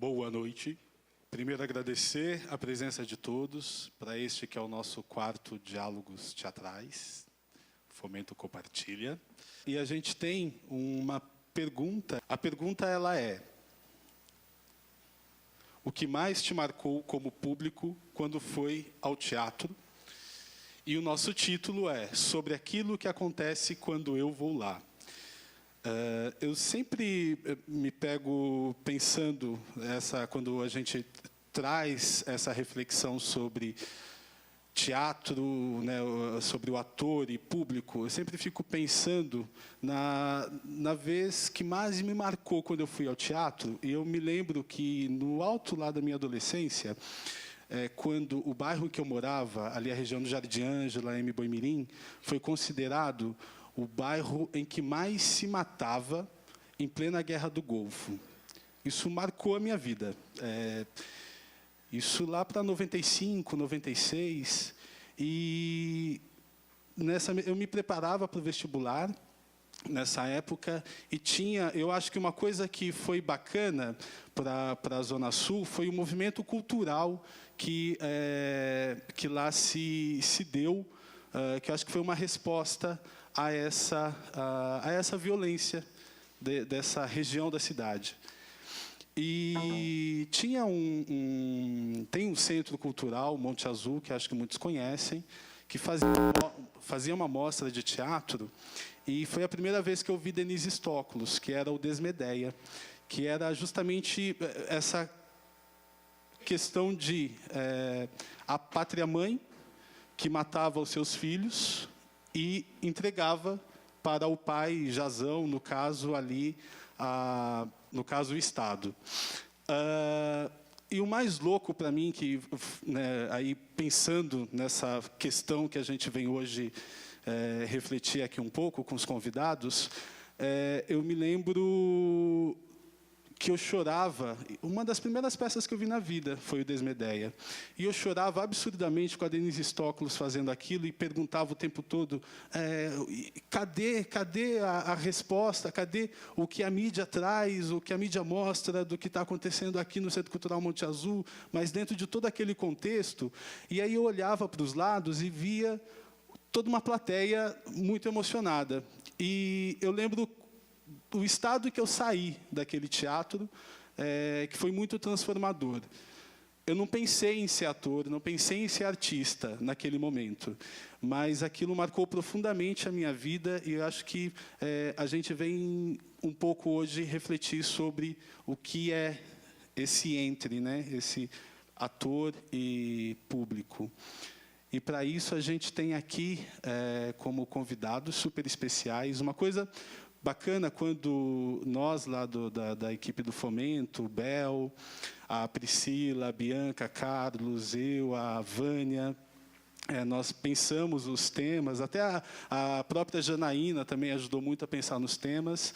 Boa noite. Primeiro, agradecer a presença de todos para este que é o nosso quarto Diálogos Teatrais, Fomento Compartilha. E a gente tem uma pergunta. A pergunta ela é: o que mais te marcou como público quando foi ao teatro? E o nosso título é Sobre aquilo que acontece quando eu vou lá. Eu sempre me pego pensando quando a gente traz essa reflexão sobre teatro, né, sobre o ator e público, eu sempre fico pensando na vez que mais me marcou quando eu fui ao teatro. E eu me lembro que no alto lá da minha adolescência, quando o bairro que eu morava, ali a região do Jardim Ângela, M. Boimirim, foi considerado o bairro em que mais se matava em plena Guerra do Golfo. Isso marcou a minha vida. Isso lá para 95, 96. E eu me preparava para o vestibular nessa época e tinha, eu acho que uma coisa que foi bacana para a Zona Sul foi o movimento cultural que lá se deu, que eu acho que foi uma resposta a essa violência dessa região da cidade. E tinha tem um centro cultural, Monte Azul, que acho que muitos conhecem, que fazia uma mostra de teatro, e foi a primeira vez que eu vi Denise Stoklos, que era o Desmedeia, que era justamente essa questão de a pátria-mãe que matava os seus filhos e entregava para o pai Jazão, no caso ali, no caso o Estado. E o mais louco para mim, que, né, aí pensando nessa questão que a gente vem hoje refletir aqui um pouco com os convidados, eu me lembro que eu chorava. Uma das primeiras peças que eu vi na vida foi o Desmedeia. E eu chorava absurdamente com a Denise Stoklos fazendo aquilo e perguntava o tempo todo, cadê a resposta, cadê o que a mídia traz, o que a mídia mostra do que está acontecendo aqui no Centro Cultural Monte Azul, mas dentro de todo aquele contexto. E aí eu olhava para os lados e via toda uma plateia muito emocionada. E eu lembro o estado que eu saí daquele teatro, que foi muito transformador. Eu não pensei em ser ator, não pensei em ser artista naquele momento, mas aquilo marcou profundamente a minha vida e eu acho que a gente vem um pouco hoje refletir sobre o que é esse né, esse ator e público. E, para isso, a gente tem aqui, como convidados super especiais, uma coisa bacana quando nós, lá da equipe do Fomento, o Bel, a Priscila, a Bianca, a Carlos, eu, a Vânia, nós pensamos os temas, até a própria Janaína também ajudou muito a pensar nos temas.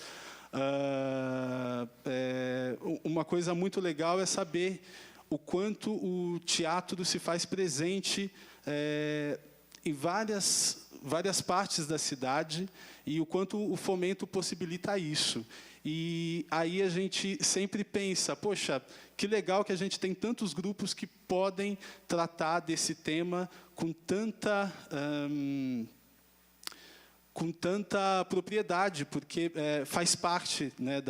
Uma coisa muito legal é saber o quanto o teatro se faz presente em várias partes da cidade e o quanto o Fomento possibilita isso. E aí a gente sempre pensa, poxa, que legal que a gente tem tantos grupos que podem tratar desse tema com tanta propriedade, porque faz parte, né,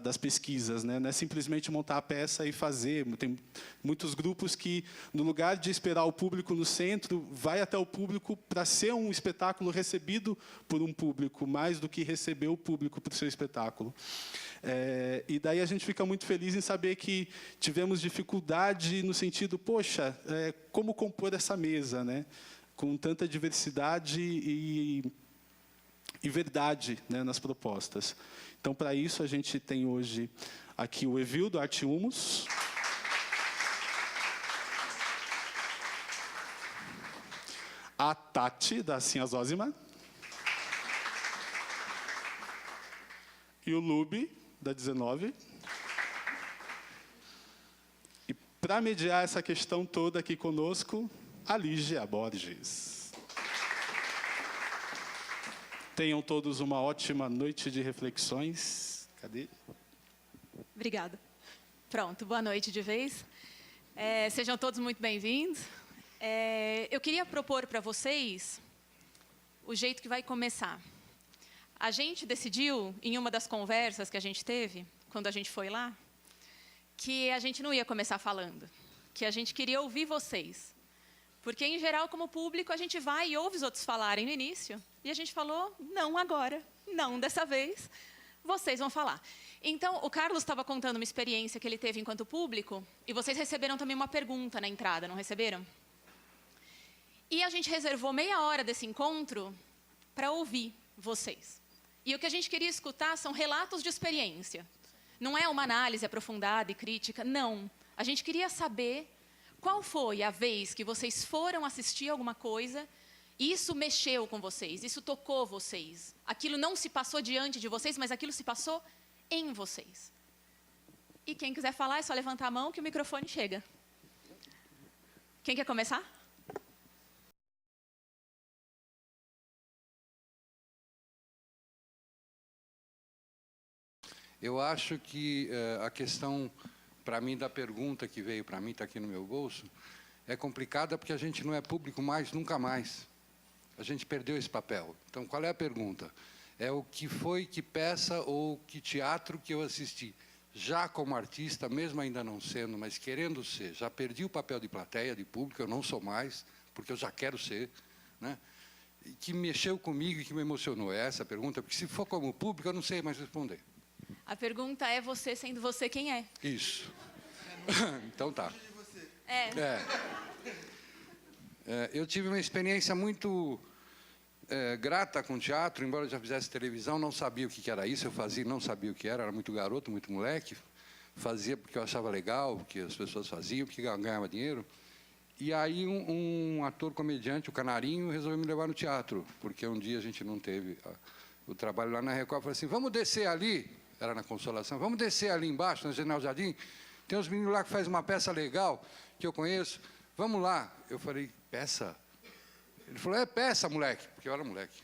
das pesquisas, né? Não é simplesmente montar a peça e fazer. Tem muitos grupos que, no lugar de esperar o público no centro, vai até o público para ser um espetáculo recebido por um público, mais do que receber o público para o seu espetáculo. E daí a gente fica muito feliz em saber que tivemos dificuldade no sentido, poxa, como compor essa mesa, né? Com tanta diversidade e verdade, né, nas propostas. Então, para isso, a gente tem hoje aqui o Evildo Arte Humus, a Tati, da Sinha Zózima, e o Lube, da 19. E, para mediar essa questão toda aqui conosco, a Lígia Borges. Tenham todos uma ótima noite de reflexões. Cadê? Obrigada. Pronto, boa noite de vez. Sejam todos muito bem-vindos. Eu queria propor para vocês o jeito que vai começar. A gente decidiu, em uma das conversas que a gente teve, quando a gente foi lá, que a gente não ia começar falando, que a gente queria ouvir vocês. Porque, em geral, como público, a gente vai e ouve os outros falarem no início, e a gente falou, não agora, não dessa vez, vocês vão falar. Então, o Carlos estava contando uma experiência que ele teve enquanto público, e vocês receberam também uma pergunta na entrada, não receberam? E a gente reservou meia hora desse encontro para ouvir vocês. E o que a gente queria escutar são relatos de experiência. Não é uma análise aprofundada e crítica, não. A gente queria saber qual foi a vez que vocês foram assistir alguma coisa e isso mexeu com vocês, isso tocou vocês. Aquilo não se passou diante de vocês, mas aquilo se passou em vocês. E quem quiser falar, é só levantar a mão que o microfone chega. Quem quer começar? Eu acho que a questão, para mim, da pergunta que veio para mim, está aqui no meu bolso, é complicada porque a gente não é público mais, nunca mais. A gente perdeu esse papel. Então, qual é a pergunta? É o que foi, que peça ou que teatro que eu assisti. Já como artista, mesmo ainda não sendo, mas querendo ser, já perdi o papel de plateia, de público, eu não sou mais, porque eu já quero ser, né? E que mexeu comigo e que me emocionou. É essa a pergunta, porque se for como público, eu não sei mais responder. A pergunta é você sendo você quem é. Isso. Então tá. Eu tive uma experiência muito grata com teatro, embora eu já fizesse televisão, não sabia o que era isso, eu fazia, não sabia o que era muito garoto, muito moleque, fazia porque eu achava legal, porque as pessoas faziam, porque ganhava dinheiro. E aí um ator comediante, o Canarinho, resolveu me levar no teatro, porque um dia a gente não teve o trabalho lá na Record, falou assim, vamos descer ali, era na Consolação, vamos descer ali embaixo, na General Jardim, tem uns meninos lá que fazem uma peça legal, que eu conheço, vamos lá. Eu falei, peça? Ele falou, é peça, moleque, porque eu era moleque.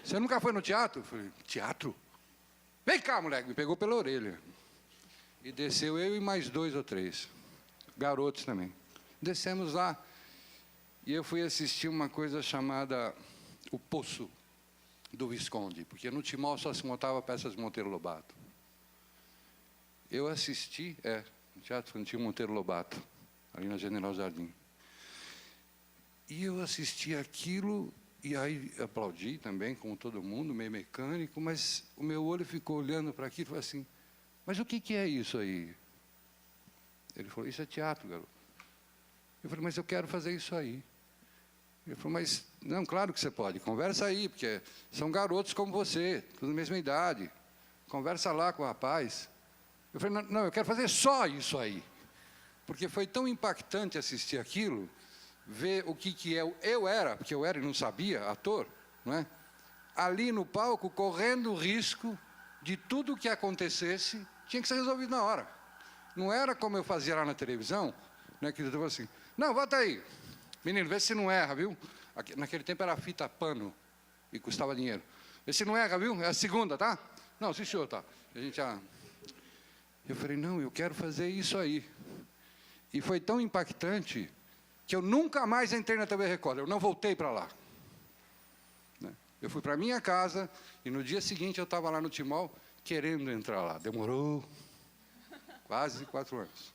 Você nunca foi no teatro? Eu falei, teatro? Vem cá, moleque, me pegou pela orelha. E desceu eu e mais 2 ou 3, garotos também. Descemos lá, e eu fui assistir uma coisa chamada O Poço do Visconde, porque no Timor só se montava peças de Monteiro Lobato. Eu assisti, no Teatro Infantil Monteiro Lobato, ali na General Jardim. E eu assisti aquilo, e aí aplaudi também, como todo mundo, meio mecânico, mas o meu olho ficou olhando para aquilo e falou assim, mas o que é isso aí? Ele falou, isso é teatro, garoto. Eu falei, mas eu quero fazer isso aí. Ele falou, mas, não, claro que você pode, conversa aí, porque são garotos como você, tudo da mesma idade. Conversa lá com o rapaz. Eu falei, não, eu quero fazer só isso aí. Porque foi tão impactante assistir aquilo, ver o que eu era, porque eu era e não sabia, ator, não é? Ali no palco, correndo o risco de tudo o que acontecesse, tinha que ser resolvido na hora. Não era como eu fazia lá na televisão, né, que eu falava assim, não, volta aí. Menino, vê se não erra, viu? Naquele tempo era fita pano e custava dinheiro. Vê se não erra, viu? É a segunda, tá? Não, sim, senhor, tá. Eu falei, não, eu quero fazer isso aí. E foi tão impactante que eu nunca mais entrei na TV Record. Eu não voltei para lá. Eu fui para minha casa e no dia seguinte eu estava lá no Timor querendo entrar lá. Demorou quase 4 anos.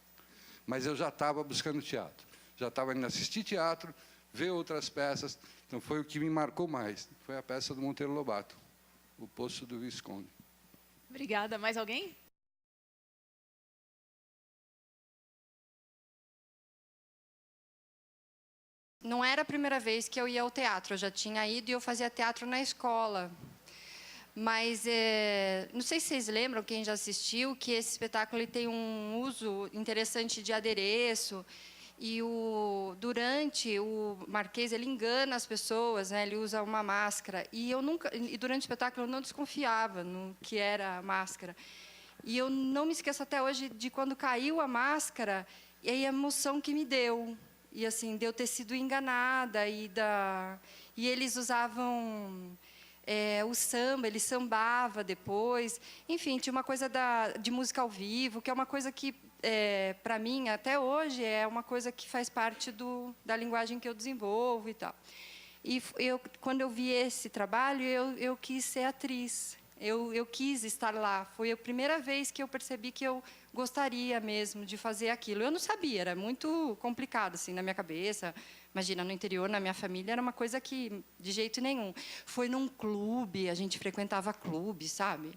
Mas eu já estava buscando teatro. Já estava indo assistir teatro, ver outras peças. Então, foi o que me marcou mais. Foi a peça do Monteiro Lobato, O Poço do Visconde. Obrigada. Mais alguém? Não era a primeira vez que eu ia ao teatro. Eu já tinha ido e eu fazia teatro na escola. Mas, não sei se vocês lembram, quem já assistiu, que esse espetáculo ele tem um uso interessante de adereço. E durante o Marquês, ele engana as pessoas, né? Ele usa uma máscara. E durante o espetáculo, eu não desconfiava no que era a máscara. E eu não me esqueço até hoje de quando caiu a máscara e a emoção que me deu. E, assim, de eu ter sido enganada. E eles usavam o samba, ele sambava depois. Enfim, tinha uma coisa de música ao vivo, que é uma coisa que, para mim, até hoje, é uma coisa que faz parte da linguagem que eu desenvolvo e tal. E quando eu vi esse trabalho, eu quis ser atriz. Eu quis estar lá. Foi a primeira vez que eu percebi que eu gostaria mesmo de fazer aquilo. Eu não sabia, era muito complicado assim na minha cabeça. Imagina, no interior, na minha família, era uma coisa que de jeito nenhum. Foi num clube, a gente frequentava clube, sabe?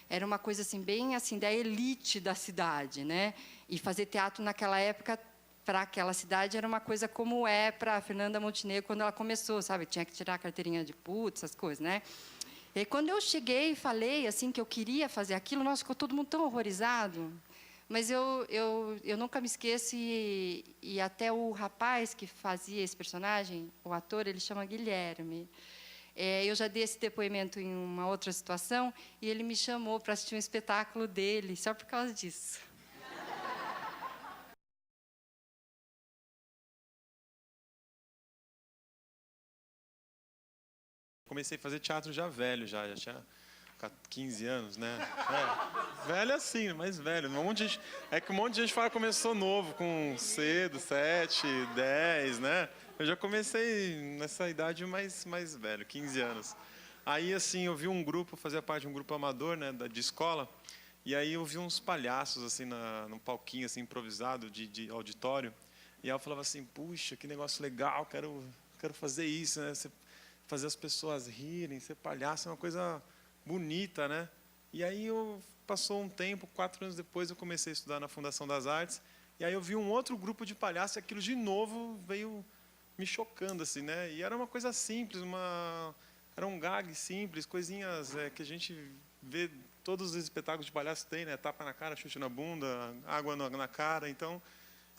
Era uma coisa assim bem assim da elite da cidade, né? E fazer teatro naquela época para aquela cidade era uma coisa como é para a Fernanda Montenegro quando ela começou, sabe? Tinha que tirar a carteirinha de putz, essas coisas, né? E quando eu cheguei e falei assim que eu queria fazer aquilo, nossa, ficou todo mundo tão horrorizado. Mas eu nunca me esqueço, e até o rapaz que fazia esse personagem, o ator, ele chama Guilherme. Eu já dei esse depoimento em uma outra situação, e ele me chamou para assistir um espetáculo dele, só por causa disso. Comecei a fazer teatro já velho, já tinha 15 anos, né? Velho assim, mais velho. Que um monte de gente fala que começou novo, com cedo, 7, 10, né? Eu já comecei nessa idade mais velho, 15 anos. Aí, assim, eu vi um grupo, fazia parte de um grupo amador, né, de escola, e aí eu vi uns palhaços, assim, num palquinho, assim, improvisado, de auditório, e aí eu falava assim, puxa, que negócio legal, quero fazer isso, né? Fazer as pessoas rirem, ser palhaço é uma coisa bonita, né? E aí passou um tempo, 4 anos depois eu comecei a estudar na Fundação das Artes, e aí eu vi um outro grupo de palhaços, e aquilo de novo veio me chocando, assim, né? E era uma coisa simples, era um gag simples, coisinhas que a gente vê, todos os espetáculos de palhaço tem, né? Tapa na cara, chute na bunda, água na cara, então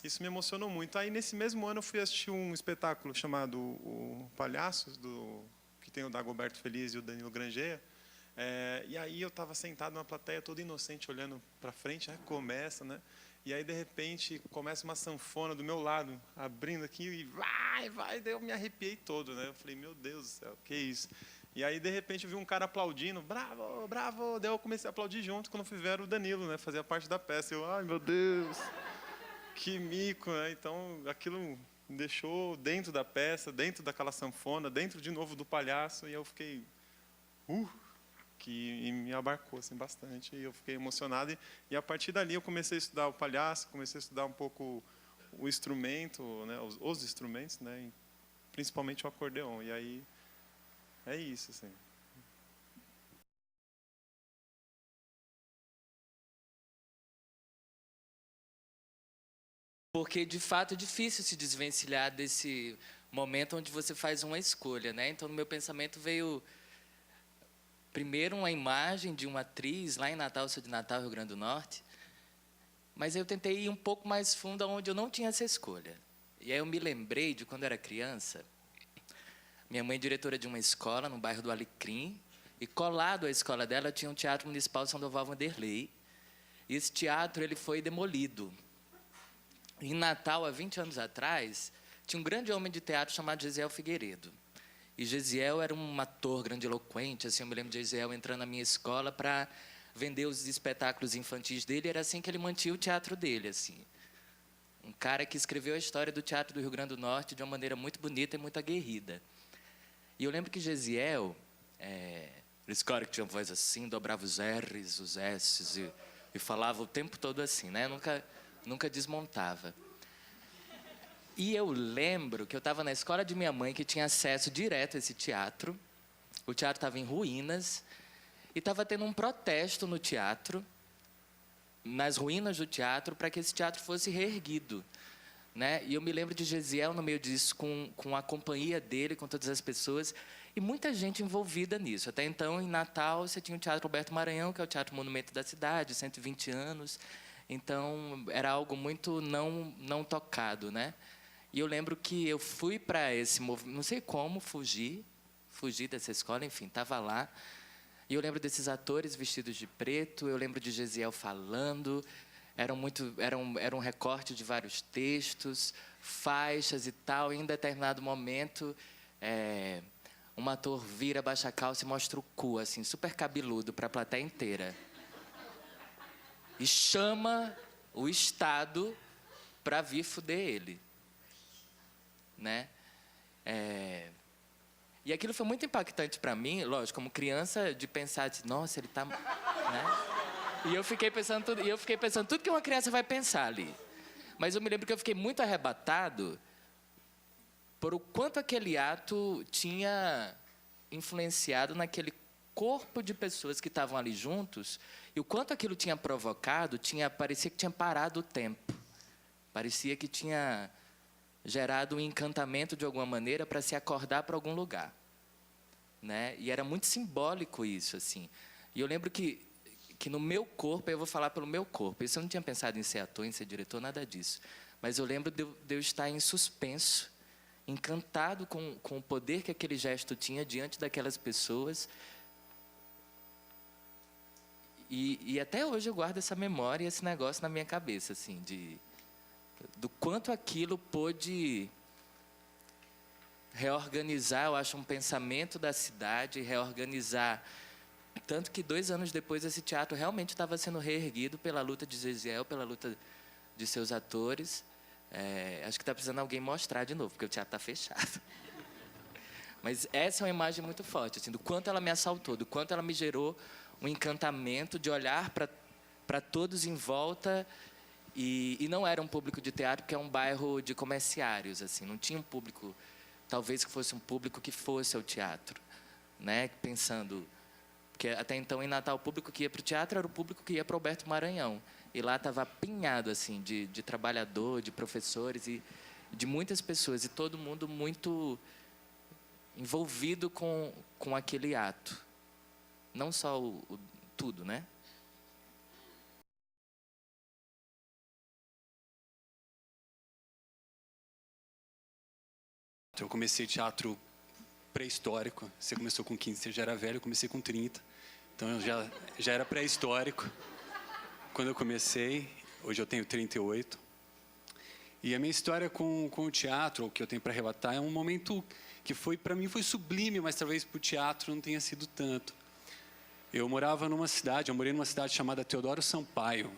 isso me emocionou muito. Aí, nesse mesmo ano, eu fui assistir um espetáculo chamado O Palhaços, que tem o Dagoberto Feliz e o Danilo Grangeia. E aí eu estava sentado na plateia, todo inocente, olhando para frente, começa, né? E aí, de repente, começa uma sanfona do meu lado, abrindo aqui, e vai, daí eu me arrepiei todo, né? Eu falei, meu Deus do céu, que isso? E aí, de repente, eu vi um cara aplaudindo, bravo, bravo, daí eu comecei a aplaudir junto, quando fui ver o Danilo, né? Fazia parte da peça. Eu, ai, meu Deus! Que mico, né? Então, aquilo me deixou dentro da peça, dentro daquela sanfona, dentro de novo do palhaço, e eu fiquei, que me abarcou assim bastante, e eu fiquei emocionado, e a partir dali eu comecei a estudar o palhaço, comecei a estudar um pouco o instrumento, né? Os instrumentos, né? E principalmente o acordeon, e aí é isso, assim. Porque, de fato, é difícil se desvencilhar desse momento onde você faz uma escolha, né? Então, no meu pensamento veio, primeiro, uma imagem de uma atriz lá em Natal, sou de Natal, Rio Grande do Norte, mas eu tentei ir um pouco mais fundo, onde eu não tinha essa escolha. E aí eu me lembrei de quando eu era criança, minha mãe é diretora de uma escola no bairro do Alecrim, e colado à escola dela tinha um teatro municipal Sandoval Vanderlei, e esse teatro ele foi demolido. Em Natal, há 20 anos atrás, tinha um grande homem de teatro chamado Gesiel Figueiredo. E Gesiel era um ator grandiloquente, assim, eu me lembro de Gesiel entrando na minha escola para vender os espetáculos infantis dele, era assim que ele mantinha o teatro dele, assim. Um cara que escreveu a história do teatro do Rio Grande do Norte de uma maneira muito bonita e muito aguerrida. E eu lembro que Gesiel, esse cara que tinha uma voz assim, dobrava os R's, os S's, e falava o tempo todo assim, né? Nunca desmontava. E eu lembro que eu estava na escola de minha mãe, que tinha acesso direto a esse teatro. O teatro estava em ruínas. E estava tendo um protesto no teatro, nas ruínas do teatro, para que esse teatro fosse reerguido, né? E eu me lembro de Gesiel no meio disso, com a companhia dele, com todas as pessoas, e muita gente envolvida nisso. Até então, em Natal, você tinha o Teatro Roberto Maranhão, que é o teatro monumento da cidade, 120 anos. Então, era algo muito não tocado, né? E eu lembro que eu fui para esse movimento, não sei como, fugi dessa escola, enfim, estava lá. E eu lembro desses atores vestidos de preto, eu lembro de Gesiel falando, era um recorte de vários textos, faixas e tal, e em determinado momento, um ator vira, baixa a calça e mostra o cu, assim, super cabeludo para a plateia inteira. E chama o Estado para vir fuder ele, né? E aquilo foi muito impactante para mim, lógico, como criança, de pensar, de, nossa, ele tá, né? E eu fiquei pensando tudo que uma criança vai pensar ali. Mas eu me lembro que eu fiquei muito arrebatado por o quanto aquele ato tinha influenciado naquele corpo de pessoas que estavam ali juntos e o quanto aquilo tinha provocado, parecia que tinha parado o tempo. Parecia que tinha gerado um encantamento de alguma maneira para se acordar para algum lugar, né? E era muito simbólico isso, assim. E eu lembro que no meu corpo, eu vou falar pelo meu corpo, isso eu não tinha pensado em ser ator, em ser diretor, nada disso. Mas eu lembro de eu estar em suspenso, encantado com o poder que aquele gesto tinha diante daquelas pessoas. E até hoje eu guardo essa memória, esse negócio na minha cabeça, assim, do quanto aquilo pôde reorganizar, eu acho, um pensamento da cidade, reorganizar. Tanto que 2 anos depois esse teatro realmente estava sendo reerguido pela luta de Gesiel, pela luta de seus atores. Acho que está precisando alguém mostrar de novo, porque o teatro está fechado. Mas essa é uma imagem muito forte, assim, do quanto ela me assaltou, do quanto ela me gerou um encantamento de olhar para todos em volta. E não era um público de teatro, porque é um bairro de comerciários, assim, não tinha um público, talvez que fosse um público que fosse ao teatro, né? Pensando, porque até então em Natal o público que ia para o teatro era o público que ia para o Alberto Maranhão, e lá estava apinhado assim de trabalhador, de professores e de muitas pessoas, e todo mundo muito envolvido com aquele ato, não só tudo, né? Eu comecei teatro pré-histórico. Você começou com 15, você já era velho, eu comecei com 30. Então eu já era pré-histórico quando eu comecei. Hoje eu tenho 38. E a minha história com o teatro, o que eu tenho para relatar, é um momento que para mim foi sublime, mas talvez para o teatro não tenha sido tanto. Eu morei numa cidade chamada Teodoro Sampaio,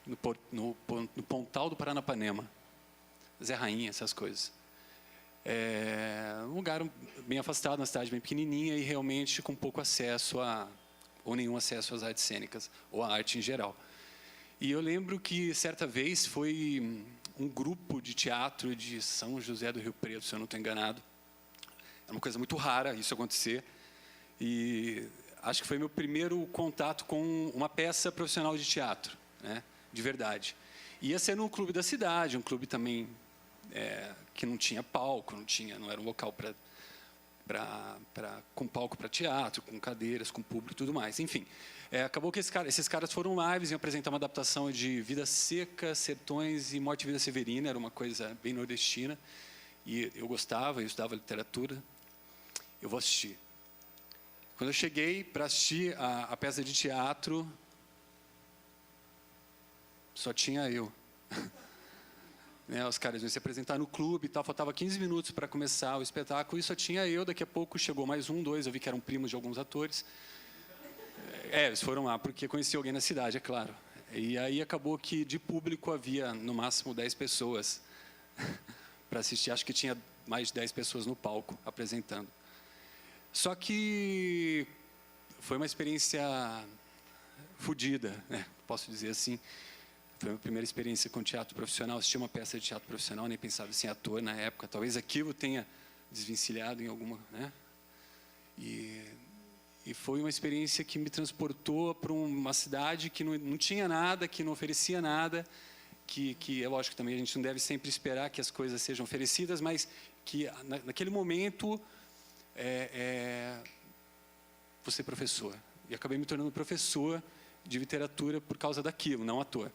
no Pontal do Paranapanema. Zé Rainha, essas coisas. Um lugar bem afastado, uma cidade bem pequenininha e realmente com pouco acesso ou nenhum acesso às artes cênicas, ou à arte em geral. E eu lembro que, certa vez, foi um grupo de teatro de São José do Rio Preto, se eu não estou enganado. É uma coisa muito rara isso acontecer. E acho que foi meu primeiro contato com uma peça profissional de teatro, né, de verdade. Ia ser num clube da cidade, um clube também que não tinha palco, não era um local com palco para teatro, com cadeiras, com público e tudo mais. Enfim, acabou que esses caras foram lá, eles iam apresentar uma adaptação de Vida Seca, Sertões e Morte e Vida Severina, era uma coisa bem nordestina, e eu gostava, eu estudava literatura, eu vou assistir. Quando eu cheguei para assistir a peça de teatro, só tinha eu. Os caras iam se apresentar no clube e tal, faltava 15 minutos para começar o espetáculo e só tinha eu. Daqui a pouco chegou mais 1, 2, eu vi que eram primos de alguns atores. Eles foram lá porque conheci alguém na cidade, é claro. E aí acabou que de público havia no máximo 10 pessoas para assistir. Acho que tinha mais de 10 pessoas no palco apresentando. Só que foi uma experiência fodida, né? Posso dizer assim. Foi a minha primeira experiência com teatro profissional. Assisti uma peça de teatro profissional, nem pensava em ser ator na época. Talvez aquilo tenha desvencilhado em alguma, né? E foi uma experiência que me transportou para uma cidade que não tinha nada, que não oferecia nada, que é lógico que também a gente não deve sempre esperar que as coisas sejam oferecidas, mas que naquele momento vou ser professor. E acabei me tornando professor de literatura por causa daquilo, não ator.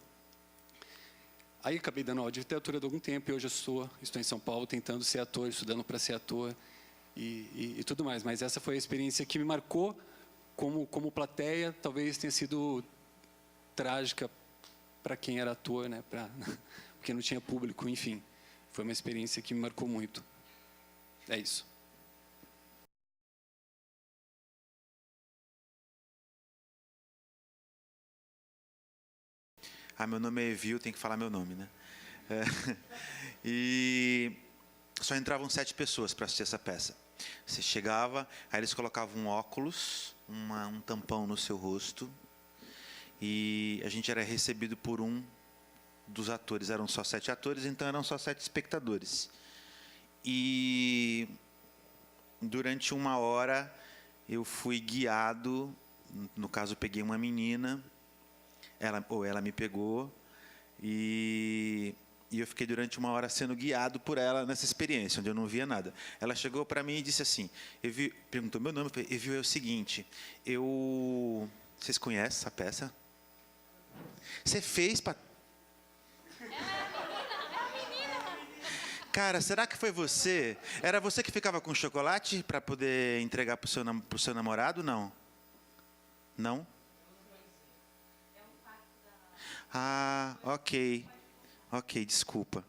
Aí acabei dando aula de literatura de algum tempo e hoje estou em São Paulo tentando ser ator, estudando para ser ator e tudo mais. Mas essa foi a experiência que me marcou como plateia. Talvez tenha sido trágica para quem era ator, né? Porque não tinha público, enfim. Foi uma experiência que me marcou muito. É isso. meu nome é Evil, tem que falar meu nome, né? E só entravam 7 pessoas para assistir essa peça. Você chegava, aí eles colocavam um óculos, um tampão no seu rosto, e a gente era recebido por um dos atores. Eram só 7 atores, então eram só 7 espectadores. E durante 1 hora eu fui guiado, no caso eu peguei uma menina, ela me pegou, e eu fiquei durante 1 hora sendo guiado por ela nessa experiência, onde eu não via nada. Ela chegou para mim e disse assim, perguntou meu nome, eu falei, Evil, é o seguinte, vocês conhecem essa peça? Você fez para... Cara, será que foi você? Era você que ficava com chocolate para poder entregar para o seu namorado? Não? Não? Ah, ok. Ok, desculpa.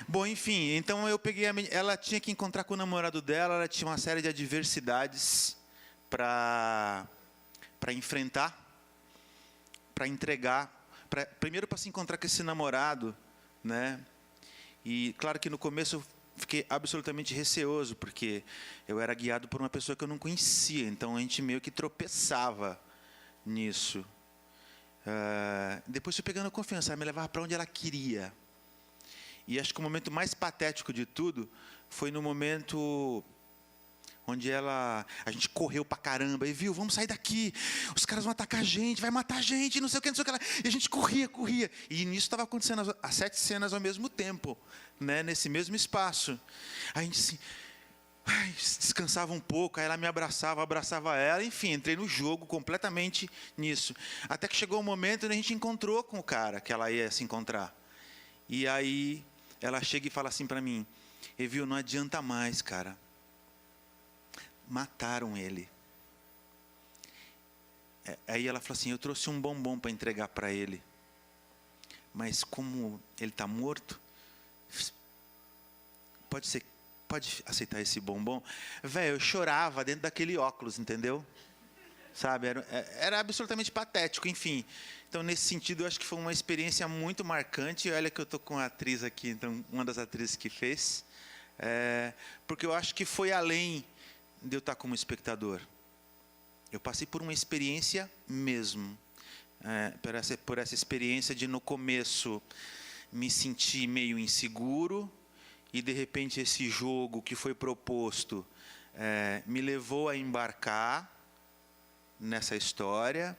Bom, enfim, então eu peguei ela tinha que encontrar com o namorado dela, ela tinha uma série de adversidades para enfrentar, para entregar, primeiro para se encontrar com esse namorado, né? E claro que no começo eu fiquei absolutamente receoso, porque eu era guiado por uma pessoa que eu não conhecia, então a gente meio que tropeçava nisso. Depois fui pegando confiança, ela me levava para onde ela queria. E acho que o momento mais patético de tudo foi no momento onde a gente correu pra caramba, e viu, vamos sair daqui, os caras vão atacar a gente, vai matar a gente, não sei o que, não sei o que lá. E a gente corria. E nisso estava acontecendo as 7 cenas ao mesmo tempo, né, nesse mesmo espaço. A gente assim, descansava um pouco, aí ela me abraçava ela, enfim, entrei no jogo completamente nisso. Até que chegou um momento onde a gente encontrou com o cara que ela ia se encontrar. E aí ela chega e fala assim para mim, Evil, não adianta mais, cara. Mataram ele. Aí ela falou assim, eu trouxe um bombom para entregar para ele. Mas como ele está morto, pode aceitar esse bombom? Velho, eu chorava dentro daquele óculos, entendeu? Sabe, era absolutamente patético, enfim. Então, nesse sentido, eu acho que foi uma experiência muito marcante. E olha que eu estou com a atriz aqui, então, uma das atrizes que fez. Porque eu acho que foi além de eu estar como espectador. Eu passei por uma experiência mesmo. Por essa experiência de, no começo, me sentir meio inseguro, e, de repente, esse jogo que foi proposto me levou a embarcar nessa história.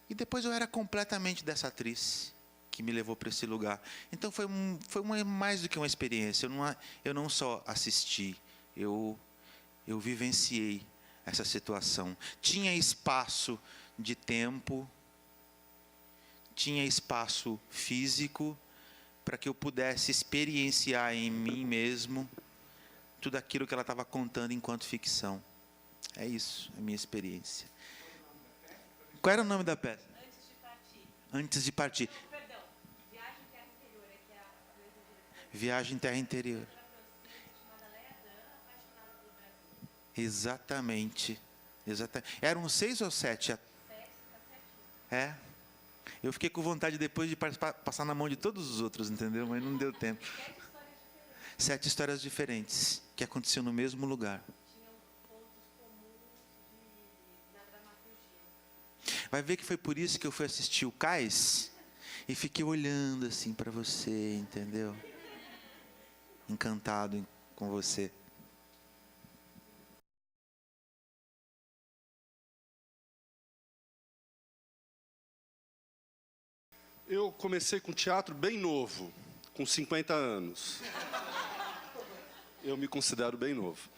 E depois eu era completamente dessa atriz que me levou para esse lugar. Então, foi mais do que uma experiência. Eu não só assisti, eu vivenciei essa situação. Tinha espaço de tempo, tinha espaço físico, para que eu pudesse experienciar em mim mesmo tudo aquilo que ela estava contando enquanto ficção. É isso, a minha experiência. Qual era o nome da peça? Antes de Partir. Antes de Partir. Não, perdão. Viagem em Terra Interior, que é a diretora. Viagem em Terra Interior. Exatamente. Eram 6 ou 7? 7. Eu fiquei com vontade depois de passar na mão de todos os outros, entendeu? Mas não deu tempo. 7 histórias diferentes que aconteciam no mesmo lugar. Tinham pontos comuns na dramaturgia. Vai ver que foi por isso que eu fui assistir o Cais e fiquei olhando assim para você, entendeu? Encantado com você. Eu comecei com teatro bem novo, com 50 anos. Eu me considero bem novo.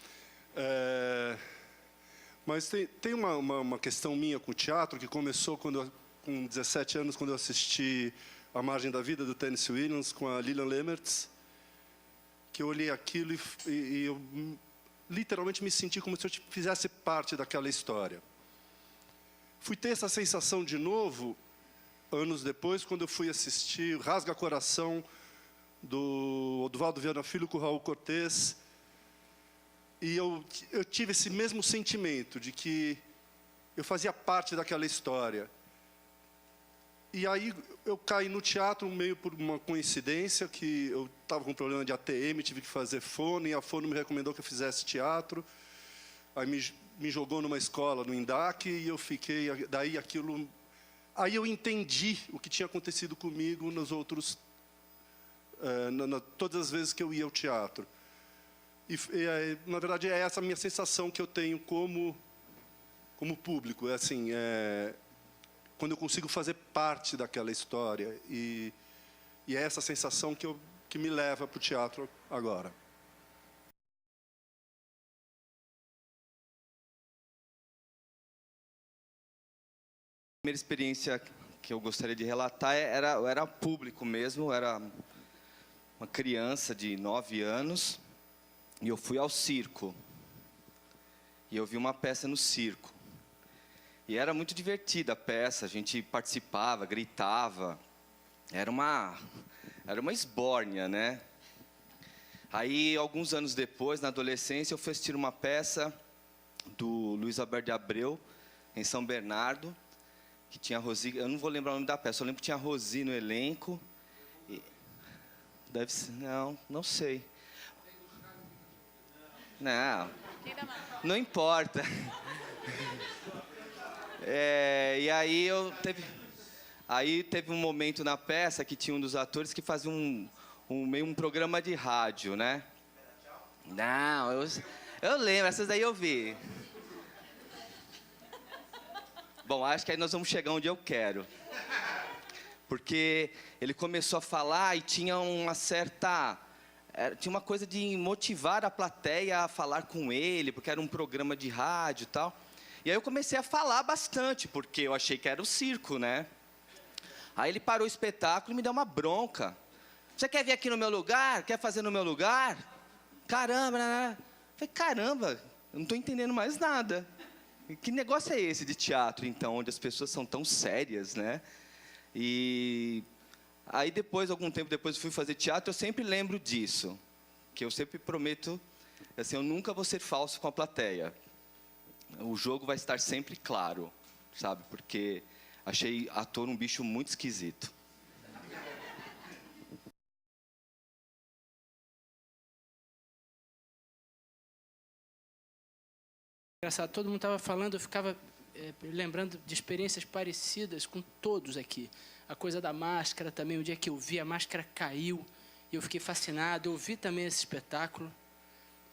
Mas tem uma questão minha com o teatro que começou com 17 anos, quando eu assisti A Margem da Vida, do Tennessee Williams, com a Lillian Lemmertz, que eu olhei aquilo e eu literalmente me senti como se eu fizesse parte daquela história. Fui ter essa sensação de novo anos depois, quando eu fui assistir Rasga Coração, do Oduvaldo Viana Filho com o Raul Cortez. E eu tive esse mesmo sentimento de que eu fazia parte daquela história. E aí eu caí no teatro meio por uma coincidência, que eu estava com um problema de ATM, tive que fazer fono, e a fono me recomendou que eu fizesse teatro. Aí me jogou numa escola, no INDAC, e eu fiquei... Daí aquilo... Aí eu entendi o que tinha acontecido comigo nos outros... todas as vezes que eu ia ao teatro. Na verdade, é essa a minha sensação que eu tenho como público. É assim, quando eu consigo fazer parte daquela história. E é essa sensação que me leva para o teatro agora. A primeira experiência que eu gostaria de relatar era público mesmo, era uma criança de 9 anos, e eu fui ao circo. E eu vi uma peça no circo. E era muito divertida a peça, a gente participava, gritava. Era uma esbórnia, né? Aí, alguns anos depois, na adolescência, eu fui assistir uma peça do Luiz Alberto de Abreu, em São Bernardo, que tinha a Rosi, eu não vou lembrar o nome da peça, eu lembro que tinha a Rosi no elenco. Deve ser, não sei. Não importa. E aí teve um momento na peça que tinha um dos atores que fazia meio um programa de rádio, né? Não, eu lembro, essas daí eu vi. Bom, acho que aí nós vamos chegar onde eu quero. Porque ele começou a falar e tinha tinha uma coisa de motivar a plateia a falar com ele, porque era um programa de rádio e tal. E aí eu comecei a falar bastante, porque eu achei que era o circo, né? Aí ele parou o espetáculo e me deu uma bronca. Você quer vir aqui no meu lugar? Quer fazer no meu lugar? Caramba, né? Eu falei, caramba, eu não estou entendendo mais nada. Que negócio é esse de teatro, então, onde as pessoas são tão sérias, né? E aí depois, algum tempo depois eu fui fazer teatro, eu sempre lembro disso. Que eu sempre prometo, assim, eu nunca vou ser falso com a plateia. O jogo vai estar sempre claro, sabe? Porque achei ator um bicho muito esquisito. Engraçado, todo mundo estava falando, eu ficava lembrando de experiências parecidas com todos aqui. A coisa da máscara também, o dia que eu vi, a máscara caiu, e eu fiquei fascinado. Eu vi também esse espetáculo,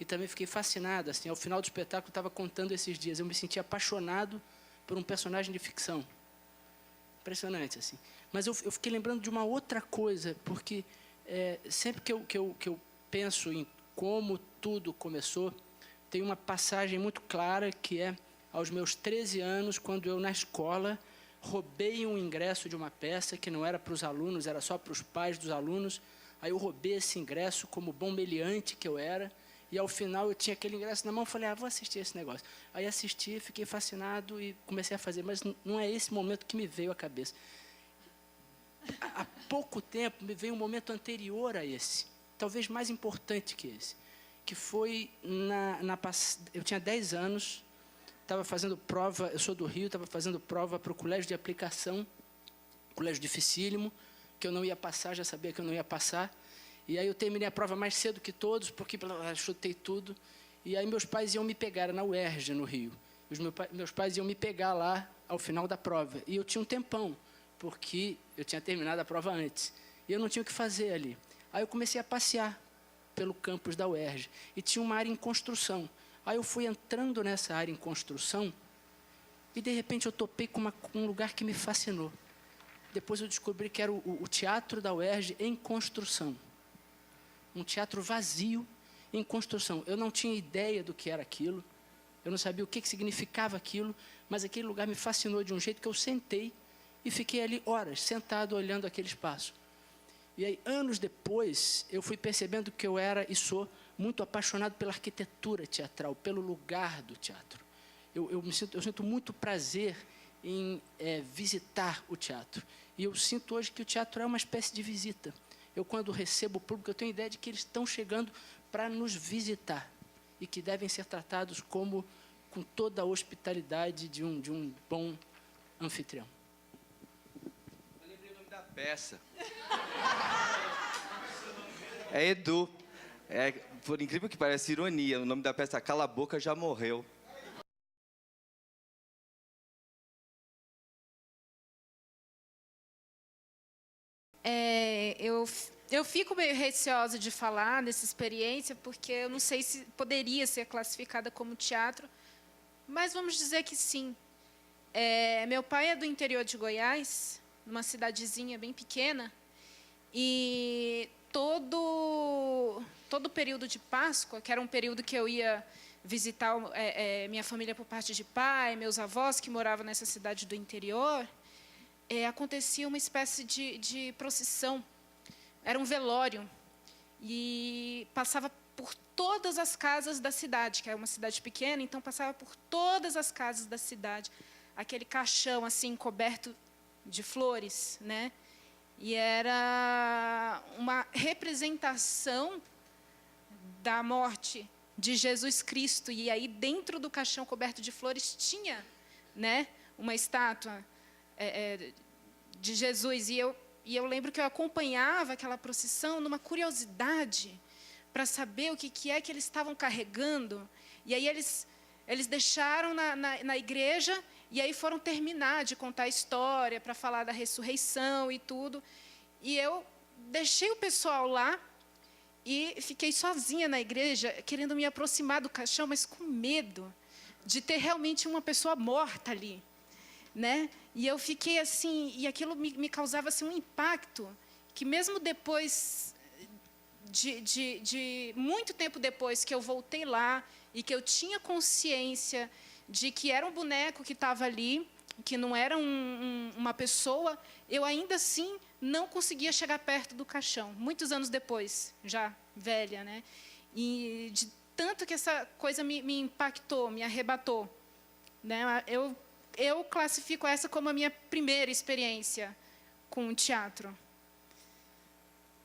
e também fiquei fascinado. Assim, ao final do espetáculo, eu estava contando esses dias, eu me senti apaixonado por um personagem de ficção. Impressionante, assim. Mas eu fiquei lembrando de uma outra coisa, porque sempre que eu penso em como tudo começou, tem uma passagem muito clara que é aos meus 13 anos, quando eu, na escola, roubei um ingresso de uma peça que não era para os alunos, era só para os pais dos alunos. Aí eu roubei esse ingresso como bom meliante que eu era, e ao final eu tinha aquele ingresso na mão, falei, vou assistir esse negócio. Aí assisti, fiquei fascinado e comecei a fazer, mas não é esse momento que me veio à cabeça. Há pouco tempo me veio um momento anterior a esse, talvez mais importante que esse, que foi eu tinha 10 anos, estava fazendo prova, eu sou do Rio, estava fazendo prova para o colégio de aplicação, colégio dificílimo, que eu não ia passar, já sabia que eu não ia passar. E aí eu terminei a prova mais cedo que todos, porque chutei tudo. E aí meus pais iam me pegar, era na UERJ, no Rio. Meus pais iam me pegar lá ao final da prova. E eu tinha um tempão, porque eu tinha terminado a prova antes. E eu não tinha o que fazer ali. Aí eu comecei a passear pelo campus da UERJ. E tinha uma área em construção. Aí eu fui entrando nessa área em construção e, de repente, eu topei com um lugar que me fascinou. Depois eu descobri que era o Teatro da UERJ em construção. Um teatro vazio em construção. Eu não tinha ideia do que era aquilo, eu não sabia o que significava aquilo, mas aquele lugar me fascinou de um jeito que eu sentei e fiquei ali horas, sentado, olhando aquele espaço. E aí, anos depois, eu fui percebendo que eu era e sou muito apaixonado pela arquitetura teatral, pelo lugar do teatro. Eu sinto muito prazer em visitar o teatro. E eu sinto hoje que o teatro é uma espécie de visita. Eu, quando recebo o público, eu tenho a ideia de que eles estão chegando para nos visitar e que devem ser tratados com toda a hospitalidade de um bom anfitrião. peça. É Edu. Por incrível que pareça, ironia. O nome da peça é Cala a Boca, Já Morreu. Eu fico meio receosa de falar dessa experiência, porque eu não sei se poderia ser classificada como teatro, mas vamos dizer que sim. Meu pai é do interior de Goiás, numa cidadezinha bem pequena, e todo período de Páscoa, que era um período que eu ia visitar minha família por parte de pai, meus avós que moravam nessa cidade do interior, acontecia uma espécie de procissão. Era um velório e passava por todas as casas da cidade, que é uma cidade pequena, então passava por todas as casas da cidade, aquele caixão assim coberto de flores, né? E era uma representação da morte de Jesus Cristo. E aí dentro do caixão coberto de flores tinha, né, uma estátua de Jesus. E eu lembro que eu acompanhava aquela procissão numa curiosidade para saber o que é que eles estavam carregando. E aí eles deixaram na igreja e aí foram terminar de contar a história para falar da ressurreição e tudo. E eu deixei o pessoal lá e fiquei sozinha na igreja, querendo me aproximar do caixão, mas com medo de ter realmente uma pessoa morta ali, né? E eu fiquei assim, e aquilo me causava assim, um impacto, que mesmo depois de muito tempo depois que eu voltei lá e que eu tinha consciência de que era um boneco que estava ali, que não era uma pessoa, eu ainda assim não conseguia chegar perto do caixão. Muitos anos depois, já velha, né? E de tanto que essa coisa me impactou, me arrebatou, né? Eu classifico essa como a minha primeira experiência com o teatro.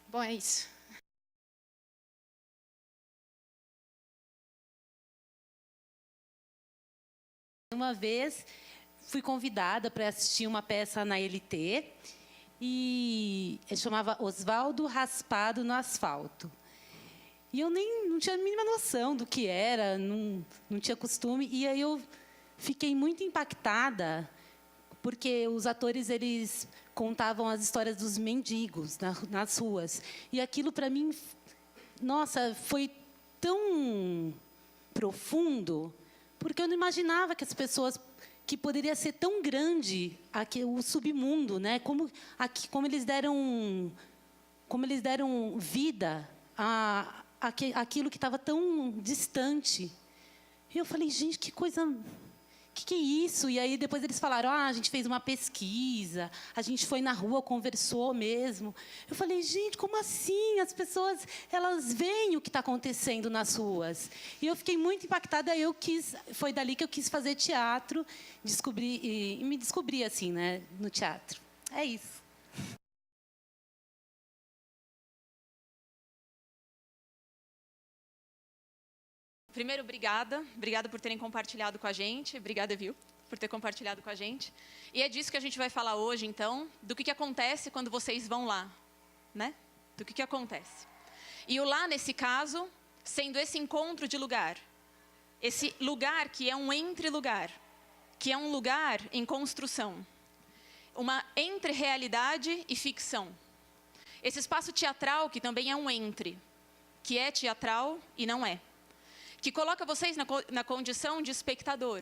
Bom, é isso. Uma vez fui convidada para assistir uma peça na LT e chamava Osvaldo Raspado no Asfalto. E eu não tinha a mínima noção do que era, não tinha costume. E aí eu fiquei muito impactada, porque os atores eles contavam as histórias dos mendigos nas ruas. E aquilo, para mim, nossa, foi tão profundo, porque eu não imaginava que as pessoas, que poderia ser tão grande aqui, o submundo, né? Como eles deram vida àquilo que estava tão distante. E eu falei, gente, que coisa, que é isso? E aí depois eles falaram, a gente fez uma pesquisa, a gente foi na rua, conversou mesmo. Eu falei, gente, como assim? As pessoas, elas veem o que está acontecendo nas ruas. E eu fiquei muito impactada. Foi dali que eu quis fazer teatro, me descobri assim, né, no teatro. É isso. Primeiro, obrigada. Obrigada por terem compartilhado com a gente. Obrigada, viu, por ter compartilhado com a gente. E é disso que a gente vai falar hoje, então, do que acontece quando vocês vão lá, né? Do que acontece. E o lá, nesse caso, sendo esse encontro de lugar. Esse lugar que é um entre-lugar, que é um lugar em construção. Uma entre-realidade e ficção. Esse espaço teatral, que também é um entre, que é teatral e não é. Que coloca vocês na condição de espectador,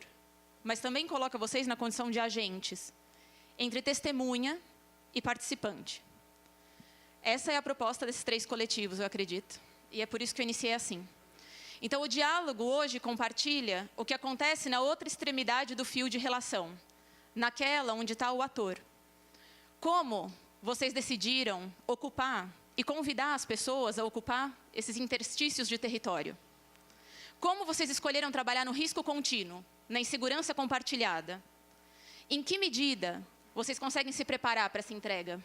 mas também coloca vocês na condição de agentes, entre testemunha e participante. Essa é a proposta desses 3 coletivos, eu acredito, e é por isso que eu iniciei assim. Então, o diálogo hoje compartilha o que acontece na outra extremidade do fio de relação, naquela onde está o ator. Como vocês decidiram ocupar e convidar as pessoas a ocupar esses interstícios de território? Como vocês escolheram trabalhar no risco contínuo, na insegurança compartilhada? Em que medida vocês conseguem se preparar para essa entrega?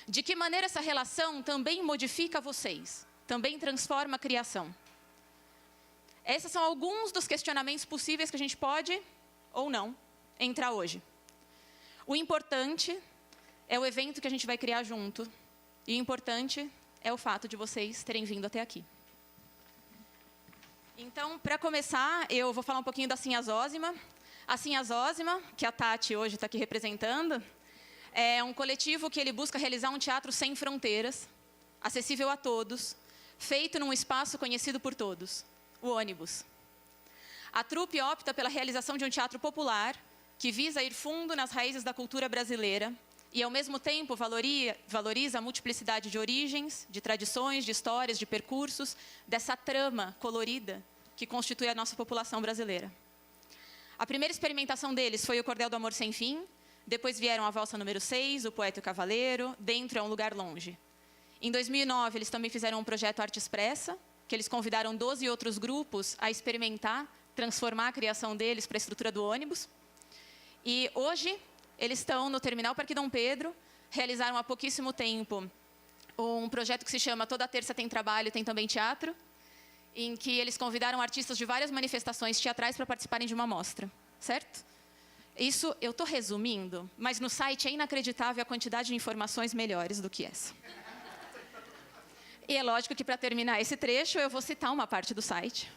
De que maneira essa relação também modifica vocês, também transforma a criação? Esses são alguns dos questionamentos possíveis que a gente pode, ou não, entrar hoje. O importante é o evento que a gente vai criar junto. E o importante é o fato de vocês terem vindo até aqui. Então, para começar, eu vou falar um pouquinho da Sinhá Zózima. A Sinhá Zózima, que a Tati hoje está aqui representando, é um coletivo que ele busca realizar um teatro sem fronteiras, acessível a todos, feito num espaço conhecido por todos, o ônibus. A trupe opta pela realização de um teatro popular que visa ir fundo nas raízes da cultura brasileira e, ao mesmo tempo, valoriza a multiplicidade de origens, de tradições, de histórias, de percursos, dessa trama colorida que constitui a nossa população brasileira. A primeira experimentação deles foi o Cordel do Amor Sem Fim, depois vieram a Valsa número 6, o Poeta e o Cavaleiro, Dentro é um Lugar Longe. Em 2009, eles também fizeram um projeto Arte Expressa, que eles convidaram 12 outros grupos a experimentar, transformar a criação deles para a estrutura do ônibus. E hoje, eles estão no Terminal Parque Dom Pedro, realizaram há pouquíssimo tempo um projeto que se chama Toda Terça Tem Trabalho, Tem Também Teatro, em que eles convidaram artistas de várias manifestações teatrais para participarem de uma mostra, certo? Isso eu estou resumindo, mas no site é inacreditável a quantidade de informações melhores do que essa. E é lógico que, para terminar esse trecho, eu vou citar uma parte do site,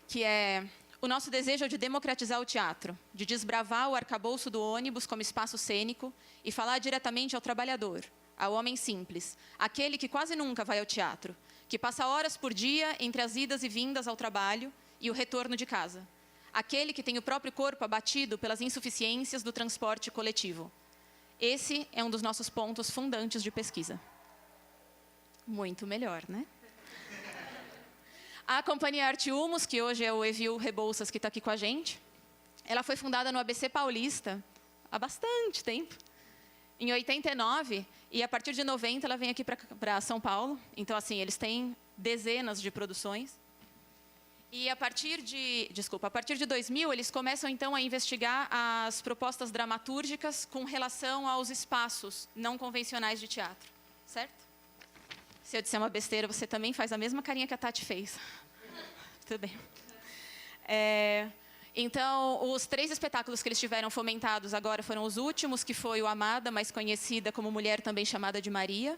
que é: o nosso desejo é de democratizar o teatro, de desbravar o arcabouço do ônibus como espaço cênico e falar diretamente ao trabalhador, ao homem simples, aquele que quase nunca vai ao teatro, que passa horas por dia entre as idas e vindas ao trabalho e o retorno de casa, aquele que tem o próprio corpo abatido pelas insuficiências do transporte coletivo. Esse é um dos nossos pontos fundantes de pesquisa. Muito melhor, né? A Companhia Arte Humus, que hoje é o Evil Rebouças, que está aqui com a gente, ela foi fundada no ABC Paulista há bastante tempo, em 89, e a partir de 90 ela vem aqui para São Paulo. Então, assim, eles têm dezenas de produções. E a partir de 2000, eles começam, então, a investigar as propostas dramatúrgicas com relação aos espaços não convencionais de teatro, certo? Se eu disser uma besteira, você também faz a mesma carinha que a Tati fez. Tudo bem. Então, os 3 espetáculos que eles tiveram fomentados agora foram os últimos, que foi o Amada, mais conhecida como Mulher Também Chamada de Maria.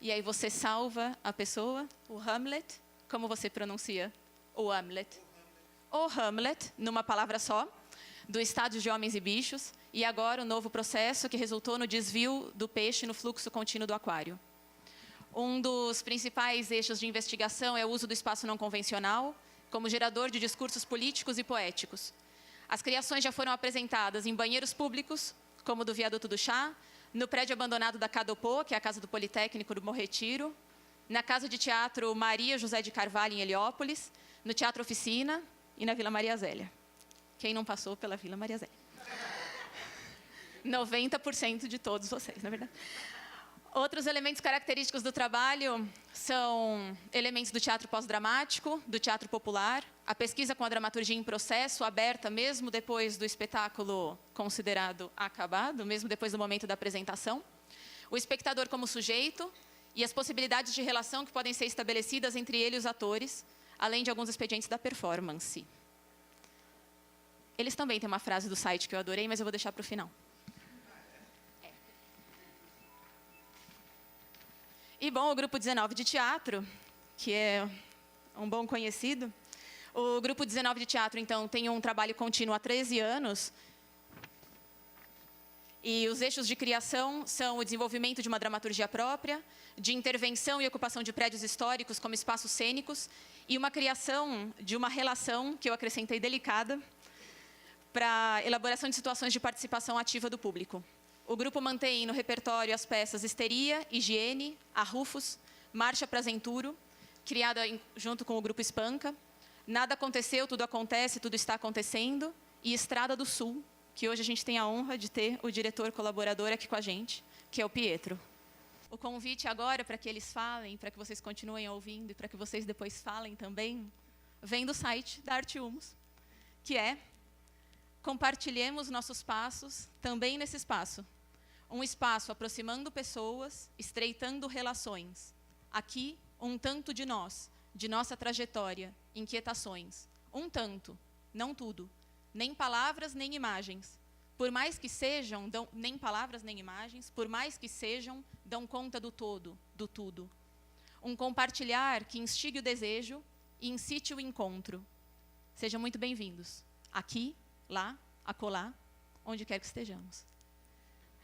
E aí você salva a pessoa, o Hamlet. Como você pronuncia o Hamlet? O Hamlet, numa palavra só, do Estádio de Homens e Bichos. E agora o novo processo que resultou no desvio do peixe no fluxo contínuo do aquário. Um dos principais eixos de investigação é o uso do espaço não convencional como gerador de discursos políticos e poéticos. As criações já foram apresentadas em banheiros públicos, como o do Viaduto do Chá, no prédio abandonado da Cadopô, que é a Casa do Politécnico do Bom Retiro, na Casa de Teatro Maria José de Carvalho, em Heliópolis, no Teatro Oficina e na Vila Maria Zélia. Quem não passou pela Vila Maria Zélia? 90% de todos vocês, na verdade. Outros elementos característicos do trabalho são elementos do teatro pós-dramático, do teatro popular, a pesquisa com a dramaturgia em processo, aberta mesmo depois do espetáculo considerado acabado, mesmo depois do momento da apresentação, o espectador como sujeito e as possibilidades de relação que podem ser estabelecidas entre ele e os atores, além de alguns expedientes da performance. Eles também têm uma frase do site que eu adorei, mas eu vou deixar para o final. E, bom, o Grupo 19 de Teatro, que é um bom conhecido, o Grupo 19 de Teatro, então, tem um trabalho contínuo há 13 anos. E os eixos de criação são o desenvolvimento de uma dramaturgia própria, de intervenção e ocupação de prédios históricos como espaços cênicos, e uma criação de uma relação, que eu acrescentei delicada, para elaboração de situações de participação ativa do público. O grupo mantém no repertório as peças Histeria, Higiene, A Rufus, Marcha para Zenturo, criada junto com o grupo Espanca, Nada Aconteceu, Tudo Acontece, Tudo Está Acontecendo, e Estrada do Sul, que hoje a gente tem a honra de ter o diretor colaborador aqui com a gente, que é o Pietro. O convite agora para que eles falem, para que vocês continuem ouvindo e para que vocês depois falem também, vem do site da Arte Humus, que é: compartilhemos nossos passos também nesse espaço. Um espaço aproximando pessoas, estreitando relações. Aqui, um tanto de nós, de nossa trajetória, inquietações. Um tanto, não tudo. Nem palavras, nem imagens. por mais que sejam, nem palavras nem imagens, por mais que sejam, dão conta do todo, do tudo. Um compartilhar que instigue o desejo e incite o encontro. Sejam muito bem-vindos. Aqui, lá, acolá, onde quer que estejamos.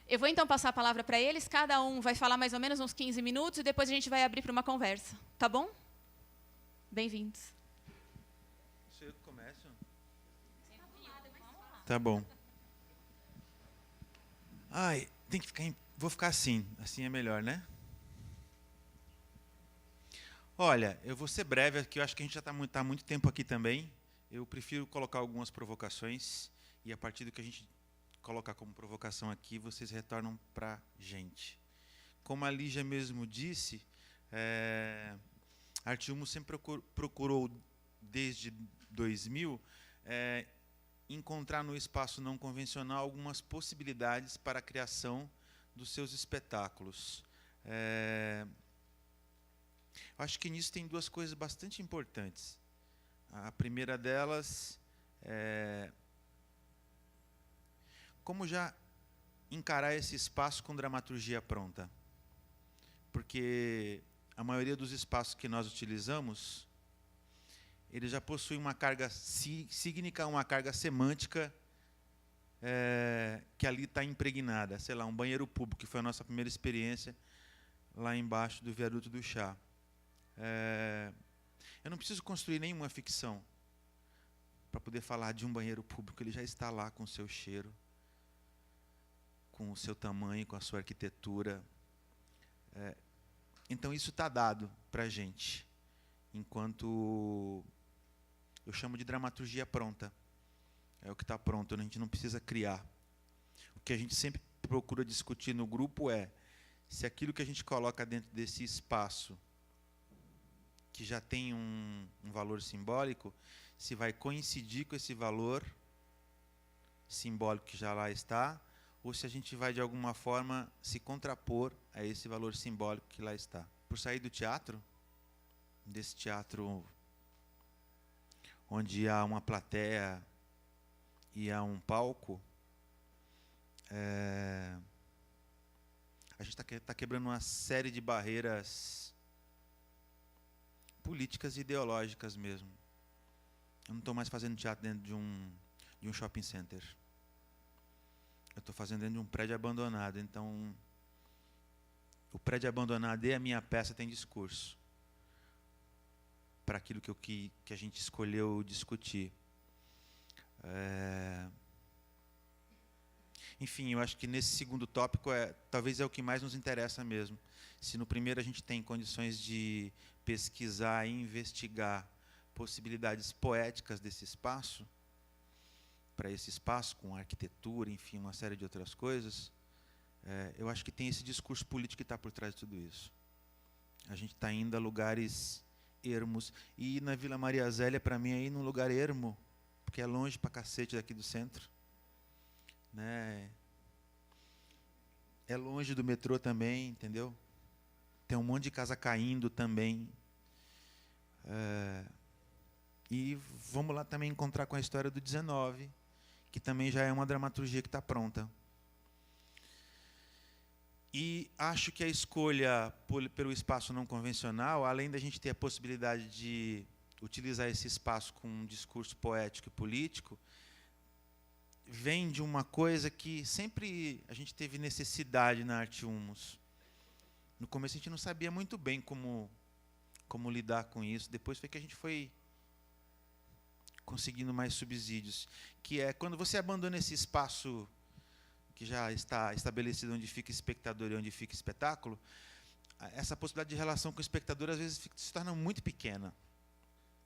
Eu vou então passar a palavra para eles, cada um vai falar mais ou menos uns 15 minutos e depois a gente vai abrir para uma conversa. Tá bom? Bem-vindos. Você começa? Tá bom. Ai, tem que ficar vou ficar assim é melhor, né? Olha, eu vou ser breve aqui, eu acho que a gente já está há muito tempo aqui também. Eu prefiro colocar algumas provocações e a partir do que a gente colocar como provocação aqui, vocês retornam para a gente. Como a Lígia mesmo disse, Arte Humus sempre procurou, desde 2000, encontrar no espaço não convencional algumas possibilidades para a criação dos seus espetáculos. Eu acho que nisso tem duas coisas bastante importantes. A primeira delas é como já encarar esse espaço com dramaturgia pronta. Porque a maioria dos espaços que nós utilizamos, ele já possui uma carga cígnica, uma carga semântica que ali está impregnada. Sei lá, um banheiro público, que foi a nossa primeira experiência lá embaixo do viaduto do Chá. Eu não preciso construir nenhuma ficção para poder falar de um banheiro público. Ele já está lá com o seu cheiro, com o seu tamanho, com a sua arquitetura. Então, isso está dado para a gente, enquanto eu chamo de dramaturgia pronta. É o que está pronto, a gente não precisa criar. O que a gente sempre procura discutir no grupo é se aquilo que a gente coloca dentro desse espaço, que já tem um valor simbólico, se vai coincidir com esse valor simbólico que já lá está, ou se a gente vai, de alguma forma, se contrapor a esse valor simbólico que lá está. Por sair do teatro, desse teatro onde há uma plateia e há um palco, a gente está quebrando uma série de barreiras políticas e ideológicas mesmo. Eu não estou mais fazendo teatro dentro de um shopping center. Eu estou fazendo dentro de um prédio abandonado. Então, o prédio abandonado e a minha peça têm discurso para aquilo que a gente escolheu discutir. Enfim, eu acho que nesse segundo tópico talvez é o que mais nos interessa mesmo. Se no primeiro a gente tem condições de pesquisar e investigar possibilidades poéticas desse espaço, para esse espaço, com arquitetura, enfim, uma série de outras coisas, eu acho que tem esse discurso político que está por trás de tudo isso. A gente está indo a lugares ermos. E na Vila Maria Zélia, para mim, é ir num lugar ermo, porque é longe pra cacete daqui do centro. Né? É longe do metrô também, entendeu? Tem um monte de casa caindo também. E vamos lá também encontrar com a história do 19, que também já é uma dramaturgia que está pronta. E acho que a escolha pelo espaço não convencional, além da gente ter a possibilidade de utilizar esse espaço com um discurso poético e político, vem de uma coisa que sempre a gente teve necessidade na Arte Humus. No começo a gente não sabia muito bem como lidar com isso. Depois foi que a gente foi conseguindo mais subsídios, que é quando você abandona esse espaço que já está estabelecido onde fica espectador e onde fica espetáculo, essa possibilidade de relação com o espectador às vezes se torna muito pequena,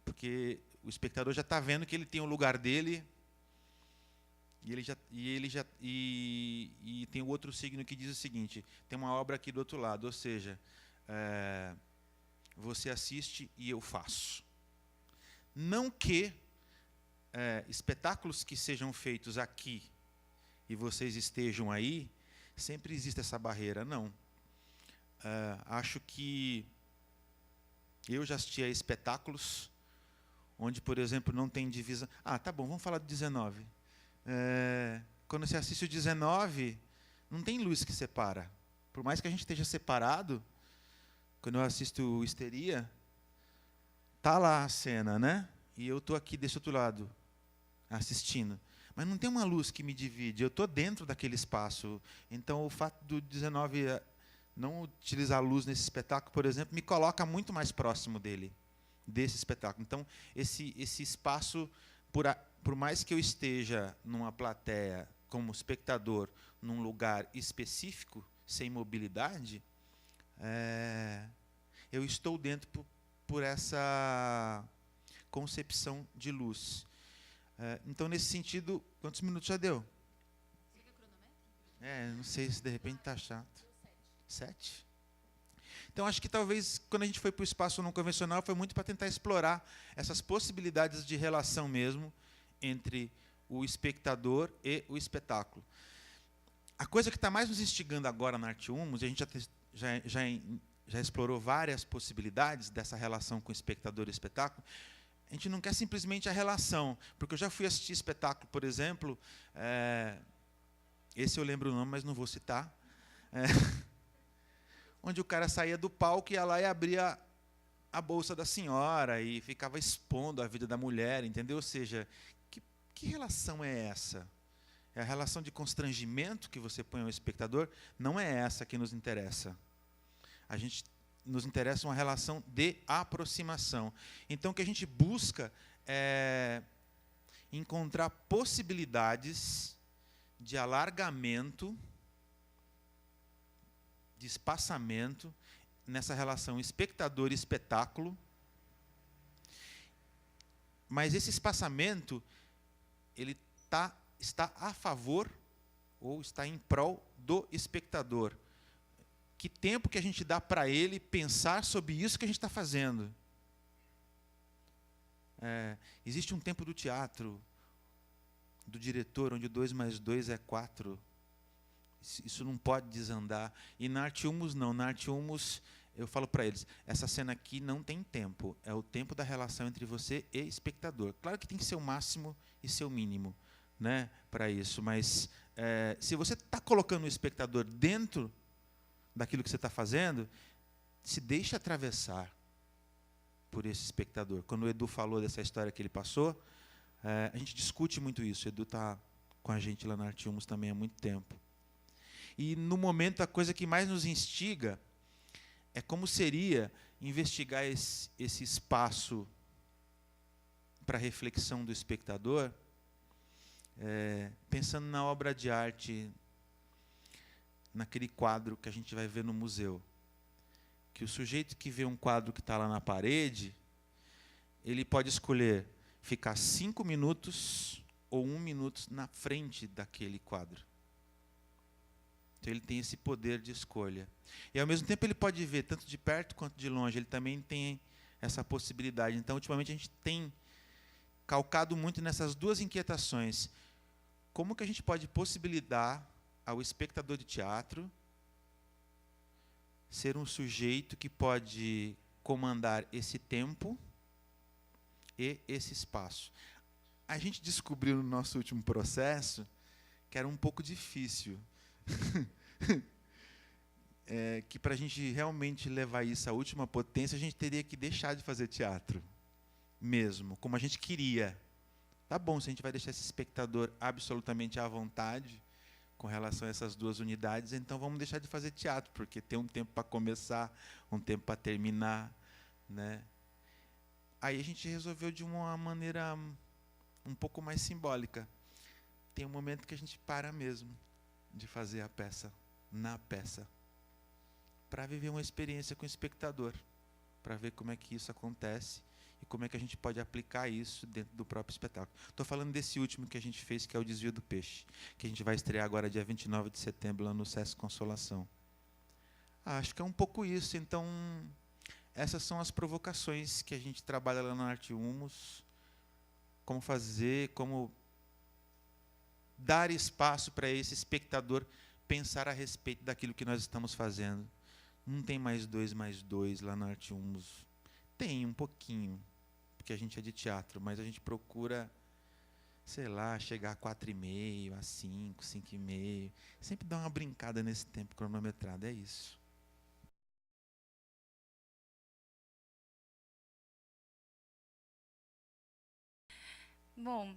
porque o espectador já está vendo que ele tem o lugar dele e tem o outro signo que diz o seguinte: tem uma obra aqui do outro lado, ou seja, você assiste e eu faço. Não que espetáculos que sejam feitos aqui e vocês estejam aí, sempre existe essa barreira, não. Acho que eu já assisti a espetáculos onde, por exemplo, não tem divisão. Tá bom, vamos falar do 19. quando você assiste o 19, não tem luz que separa. Por mais que a gente esteja separado, quando eu assisto o Histeria, tá lá a cena, né? E eu estou aqui desse outro lado, assistindo. Mas não tem uma luz que me divide, eu estou dentro daquele espaço. Então, o fato do 19 não utilizar a luz nesse espetáculo, por exemplo, me coloca muito mais próximo dele, desse espetáculo. Então, esse espaço, por mais que eu esteja numa plateia, como espectador, num lugar específico, sem mobilidade, eu estou dentro por essa concepção de luz. Então, nesse sentido, quantos minutos já deu? Você viu o cronômetro? Não sei se de repente está chato. 7? Então, acho que talvez, quando a gente foi para o espaço não convencional, foi muito para tentar explorar essas possibilidades de relação mesmo entre o espectador e o espetáculo. A coisa que está mais nos instigando agora na Arte Humus, e a gente já explorou várias possibilidades dessa relação com o espectador e o espetáculo, a gente não quer simplesmente a relação, porque eu já fui assistir espetáculo, por exemplo, esse eu lembro o nome, mas não vou citar, onde o cara saía do palco e ia lá e abria a bolsa da senhora e ficava expondo a vida da mulher, entendeu? Ou seja, que relação é essa? É a relação de constrangimento que você põe ao espectador? Não é essa que nos interessa. Nos interessa uma relação de aproximação. Então, o que a gente busca é encontrar possibilidades de alargamento, de espaçamento, nessa relação espectador e espetáculo. Mas esse espaçamento, ele está a favor ou está em prol do espectador. Que tempo que a gente dá para ele pensar sobre isso que a gente está fazendo? Existe um tempo do teatro, do diretor, onde 2 mais 2 é 4. Isso não pode desandar. E na Arte Humus, não. Na Arte Humus, eu falo para eles, essa cena aqui não tem tempo. É o tempo da relação entre você e espectador. Claro que tem que ser o máximo e ser o mínimo, né, para isso. Mas, se você está colocando o espectador dentro daquilo que você está fazendo, se deixe atravessar por esse espectador. Quando o Edu falou dessa história que ele passou, a gente discute muito isso. O Edu está com a gente lá na Arte Humus também há muito tempo. E, no momento, a coisa que mais nos instiga é como seria investigar esse espaço para reflexão do espectador, pensando na obra de arte, naquele quadro que a gente vai ver no museu. Que o sujeito que vê um quadro que está lá na parede, ele pode escolher ficar 5 minutos ou 1 minuto na frente daquele quadro. Então, ele tem esse poder de escolha. E, ao mesmo tempo, ele pode ver tanto de perto quanto de longe. Ele também tem essa possibilidade. Então, ultimamente, a gente tem calcado muito nessas duas inquietações. Como que a gente pode possibilitar ao espectador de teatro ser um sujeito que pode comandar esse tempo e esse espaço? A gente descobriu no nosso último processo que era um pouco difícil. Que para a gente realmente levar isso à última potência, a gente teria que deixar de fazer teatro mesmo, como a gente queria. Tá bom, se a gente vai deixar esse espectador absolutamente à vontade com relação a essas duas unidades, então vamos deixar de fazer teatro, porque tem um tempo para começar, um tempo para terminar, né? Aí a gente resolveu de uma maneira um pouco mais simbólica. Tem um momento que a gente para mesmo de fazer a peça, na peça, para viver uma experiência com o espectador, para ver como é que isso acontece e como é que a gente pode aplicar isso dentro do próprio espetáculo. Estou falando desse último que a gente fez, que é o Desvio do Peixe, que a gente vai estrear agora dia 29 de setembro lá no Sesc Consolação. Acho que é um pouco isso. Então, essas são as provocações que a gente trabalha lá na Arte Humus, como fazer, como dar espaço para esse espectador pensar a respeito daquilo que nós estamos fazendo. Não tem mais 2 mais 2 lá na Arte Humus. Tem um pouquinho, porque a gente é de teatro, mas a gente procura sei lá, chegar a 4h30, a 5, 5h30. Sempre dá uma brincada nesse tempo cronometrado, é isso. Bom,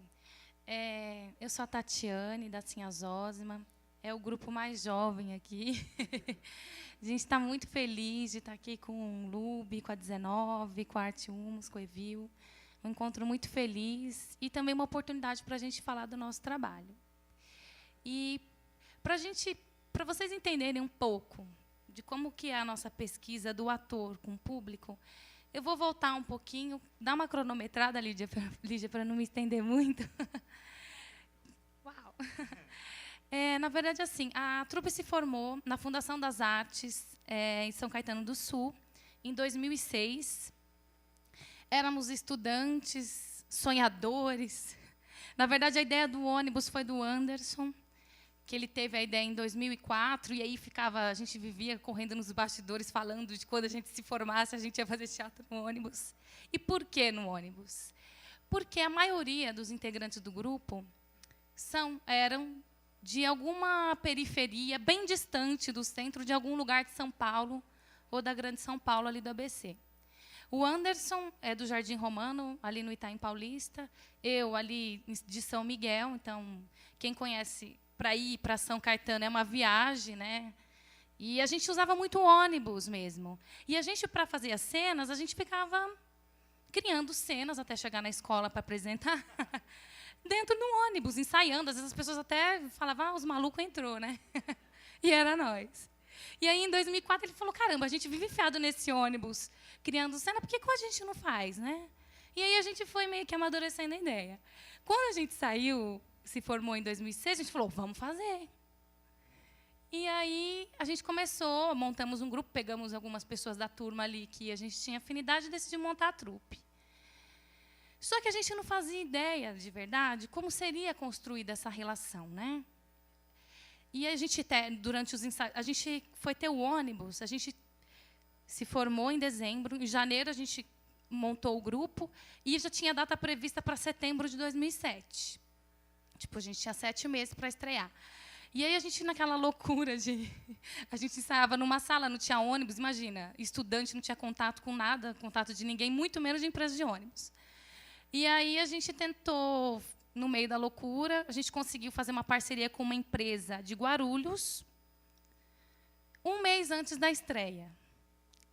eu sou a Tatiane, da Sinha Zósima. É o grupo mais jovem aqui. A gente está muito feliz de estar aqui com o Lube, com a 19, com a Arte Humus, com o Evil. Um encontro muito feliz e também uma oportunidade para a gente falar do nosso trabalho. E para vocês entenderem um pouco de como que é a nossa pesquisa do ator com o público, eu vou voltar um pouquinho, dar uma cronometrada, Lídia, para não me estender muito. Uau! Na verdade, assim, a trupe se formou na Fundação das Artes, em São Caetano do Sul, em 2006. Éramos estudantes, sonhadores. Na verdade, a ideia do ônibus foi do Anderson, que ele teve a ideia em 2004, e aí a gente vivia correndo nos bastidores falando de quando a gente se formasse, a gente ia fazer teatro no ônibus. E por que no ônibus? Porque a maioria dos integrantes do grupo eram de alguma periferia bem distante do centro, de algum lugar de São Paulo, ou da Grande São Paulo, ali do ABC. O Anderson é do Jardim Romano, ali no Itaim Paulista. Eu, ali de São Miguel. Então, quem conhece, para ir para São Caetano é uma viagem, né? E a gente usava muito ônibus mesmo. E a gente, para fazer as cenas, a gente ficava criando cenas até chegar na escola para apresentar dentro do ônibus, ensaiando. Às vezes as pessoas até falavam, os malucos entrou, né? E era nós. E aí, em 2004, ele falou, caramba, a gente vive enfiado nesse ônibus, criando cena, por que a gente não faz, né? E aí a gente foi meio que amadurecendo a ideia. Quando a gente saiu, se formou em 2006, a gente falou, vamos fazer. E aí a gente começou, montamos um grupo, pegamos algumas pessoas da turma ali que a gente tinha afinidade e decidimos montar a trupe. Só que a gente não fazia ideia, de verdade, como seria construída essa relação, né? E a gente, durante os ensaios, a gente foi ter o ônibus, a gente se formou em dezembro, em janeiro a gente montou o grupo e já tinha data prevista para setembro de 2007. Tipo, a gente tinha 7 meses para estrear. E aí a gente, naquela loucura a gente ensaiava numa sala, não tinha ônibus, imagina, estudante não tinha contato com nada, contato de ninguém, muito menos de empresa de ônibus. E aí a gente tentou, no meio da loucura, a gente conseguiu fazer uma parceria com uma empresa de Guarulhos, 1 mês antes da estreia.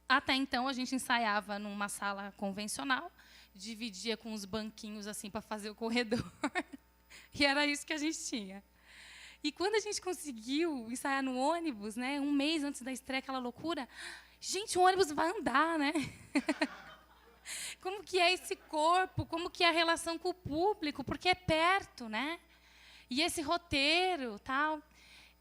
Até então, a gente ensaiava numa sala convencional, dividia com os banquinhos assim para fazer o corredor, e era isso que a gente tinha. E quando a gente conseguiu ensaiar no ônibus, né, 1 mês antes da estreia, aquela loucura, gente, o ônibus vai andar, né? Como que é esse corpo, como que é a relação com o público, porque é perto, né? E esse roteiro, tal.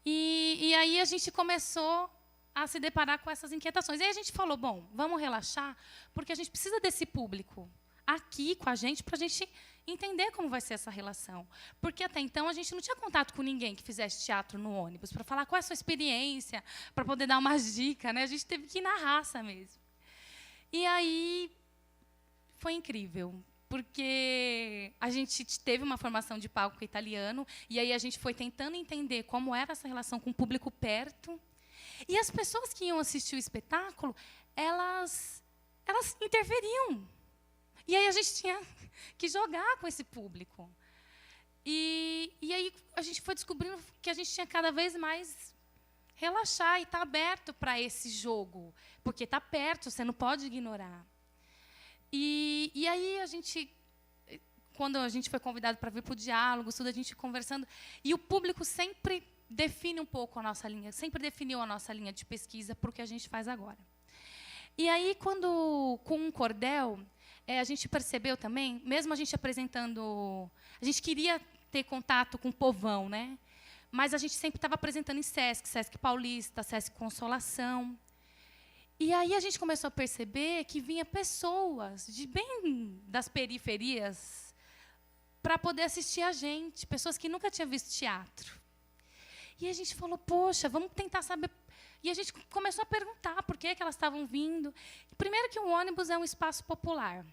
E aí a gente começou a se deparar com essas inquietações. E aí a gente falou, bom, vamos relaxar, porque a gente precisa desse público aqui com a gente, para a gente entender como vai ser essa relação. Porque até então a gente não tinha contato com ninguém que fizesse teatro no ônibus, para falar qual é a sua experiência, para poder dar umas dicas, né? A gente teve que ir na raça mesmo. E aí foi incrível, porque a gente teve uma formação de palco italiano, e aí a gente foi tentando entender como era essa relação com o público perto. E as pessoas que iam assistir o espetáculo, elas interferiam. E aí a gente tinha que jogar com esse público. E aí a gente foi descobrindo que a gente tinha cada vez mais relaxar e estar aberto para esse jogo, porque está perto, você não pode ignorar. E aí a gente, quando a gente foi convidado para vir para o diálogo, tudo, a gente conversando, e o público sempre define um pouco a nossa linha, sempre definiu a nossa linha de pesquisa para o que a gente faz agora. E aí, com um cordel, a gente percebeu também, mesmo a gente apresentando, a gente queria ter contato com o povão, né? Mas a gente sempre estava apresentando em Sesc Paulista, Sesc Consolação. E aí a gente começou a perceber que vinha pessoas bem das periferias para poder assistir a gente, pessoas que nunca tinham visto teatro. E a gente falou, poxa, vamos tentar saber. E a gente começou a perguntar por que elas estavam vindo. Primeiro que o ônibus é um espaço popular,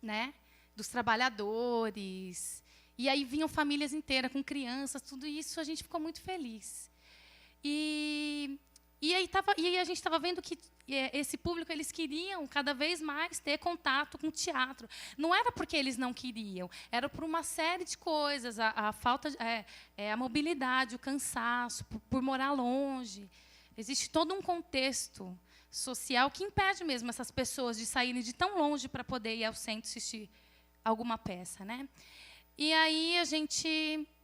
né? Dos trabalhadores. E aí vinham famílias inteiras, com crianças, tudo isso, a gente ficou muito feliz. E aí a gente estava vendo que esse público, eles queriam cada vez mais ter contato com o teatro. Não era porque eles não queriam, era por uma série de coisas, a falta, a mobilidade, o cansaço, por morar longe. Existe todo um contexto social que impede mesmo essas pessoas de saírem de tão longe para poder ir ao centro assistir alguma peça, né? E aí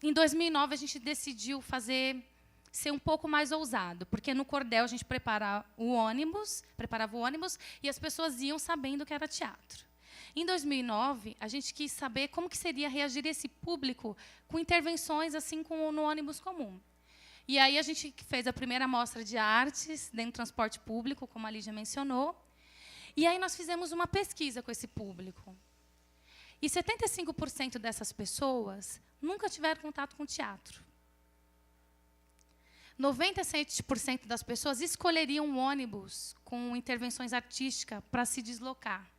em 2009, a gente decidiu ser um pouco mais ousado, porque no cordel a gente preparava o ônibus e as pessoas iam sabendo que era teatro. Em 2009, a gente quis saber como que seria reagir esse público com intervenções assim como no ônibus comum. E aí a gente fez a primeira mostra de artes dentro do transporte público, como a Lígia mencionou. E aí nós fizemos uma pesquisa com esse público. E 75% dessas pessoas nunca tiveram contato com teatro. 97% das pessoas escolheriam um ônibus com intervenções artísticas para se deslocar.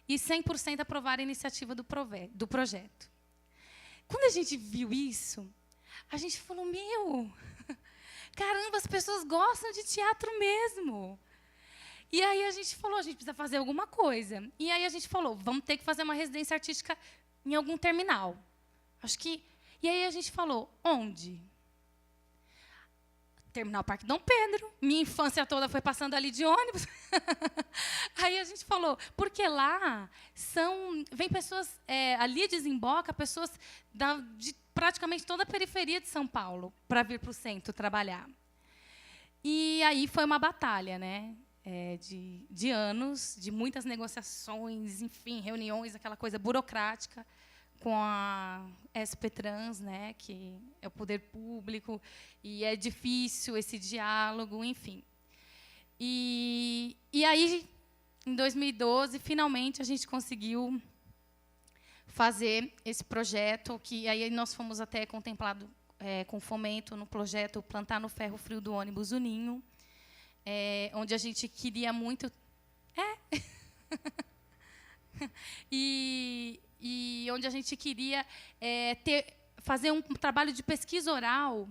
E 100% aprovaram a iniciativa do projeto. Quando a gente viu isso, a gente falou, caramba, as pessoas gostam de teatro mesmo. E aí a gente falou, a gente precisa fazer alguma coisa. E aí a gente falou, vamos ter que fazer uma residência artística em algum terminal. E aí a gente falou, onde? Terminal Parque Dom Pedro. Minha infância toda foi passando ali de ônibus. Aí a gente falou, porque lá vem pessoas, ali desemboca pessoas de praticamente toda a periferia de São Paulo para vir para o centro trabalhar. E aí foi uma batalha, né? De anos, de muitas negociações, enfim, reuniões, aquela coisa burocrática com a SP-Trans, né, que é o poder público, e é difícil esse diálogo, enfim. E aí, em 2012, finalmente, a gente conseguiu fazer esse projeto, que aí nós fomos até contemplados com fomento no projeto Plantar no Ferro Frio do ônibus o Ninho, onde a gente queria muito... E onde a gente queria fazer um trabalho de pesquisa oral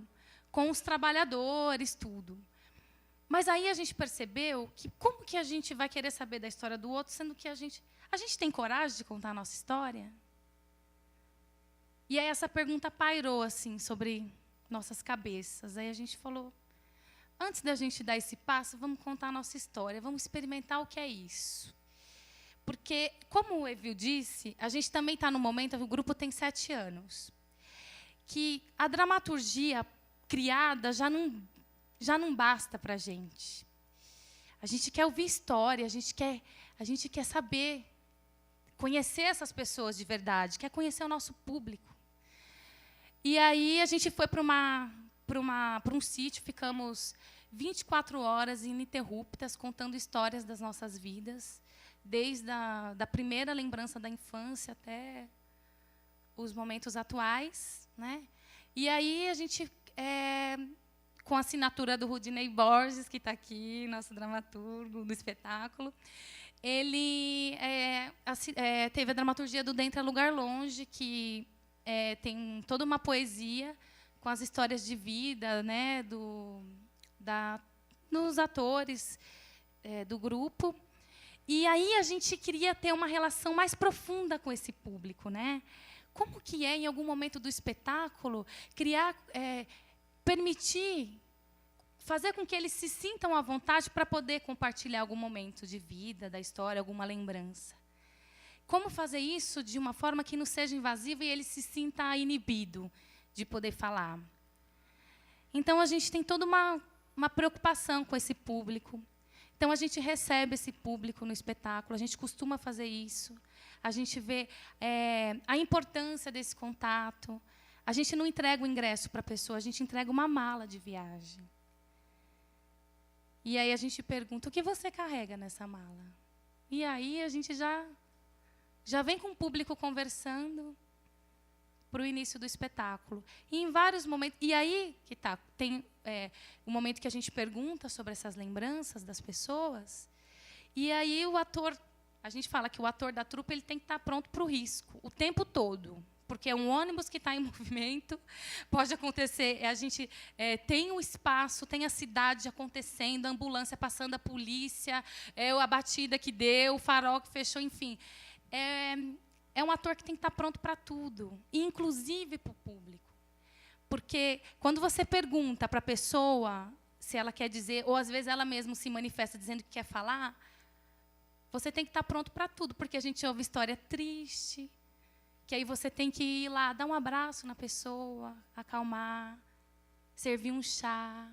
com os trabalhadores, tudo. Mas aí a gente percebeu que como que a gente vai querer saber da história do outro, sendo que a gente tem coragem de contar a nossa história? E aí essa pergunta pairou assim sobre nossas cabeças. Aí a gente falou, antes da gente dar esse passo, vamos contar a nossa história, vamos experimentar o que é isso. Porque, como o Evil disse, a gente também está no momento, o grupo tem 7 anos, que a dramaturgia criada já não basta para a gente. A gente quer ouvir história, a gente quer saber, conhecer essas pessoas de verdade, quer conhecer o nosso público. E aí a gente foi para um sítio, ficamos 24 horas ininterruptas, contando histórias das nossas vidas, desde da primeira lembrança da infância até os momentos atuais, né? E aí a gente, com a assinatura do Rudinei Borges, que está aqui, nosso dramaturgo do espetáculo, ele teve a dramaturgia do Dentro é Lugar Longe, que tem toda uma poesia com as histórias de vida, né, dos atores do grupo. E aí a gente queria ter uma relação mais profunda com esse público, né? Como que em algum momento do espetáculo, permitir, fazer com que eles se sintam à vontade para poder compartilhar algum momento de vida, da história, alguma lembrança. Como fazer isso de uma forma que não seja invasiva e ele se sinta inibido de poder falar. Então, a gente tem toda uma preocupação com esse público. Então, a gente recebe esse público no espetáculo, a gente costuma fazer isso, a gente vê a importância desse contato. A gente não entrega o ingresso para a pessoa, a gente entrega uma mala de viagem. E aí a gente pergunta, o que você carrega nessa mala? E aí a gente já vem com o público conversando para o início do espetáculo. E em vários momentos... E aí que tem um momento que a gente pergunta sobre essas lembranças das pessoas. E aí o ator... A gente fala que o ator da trupe ele tem que estar pronto para o risco, o tempo todo. porque é um ônibus que está em movimento, pode acontecer, a gente tem o espaço, tem a cidade acontecendo, a ambulância passando, a polícia, a batida que deu, o farol que fechou, enfim. É um ator que tem que estar pronto para tudo, inclusive para o público. Porque quando você pergunta para a pessoa se ela quer dizer, ou às vezes ela mesma se manifesta dizendo que quer falar, você tem que estar pronto para tudo, porque a gente ouve história triste, que aí você tem que ir lá, dar um abraço na pessoa, acalmar, servir um chá.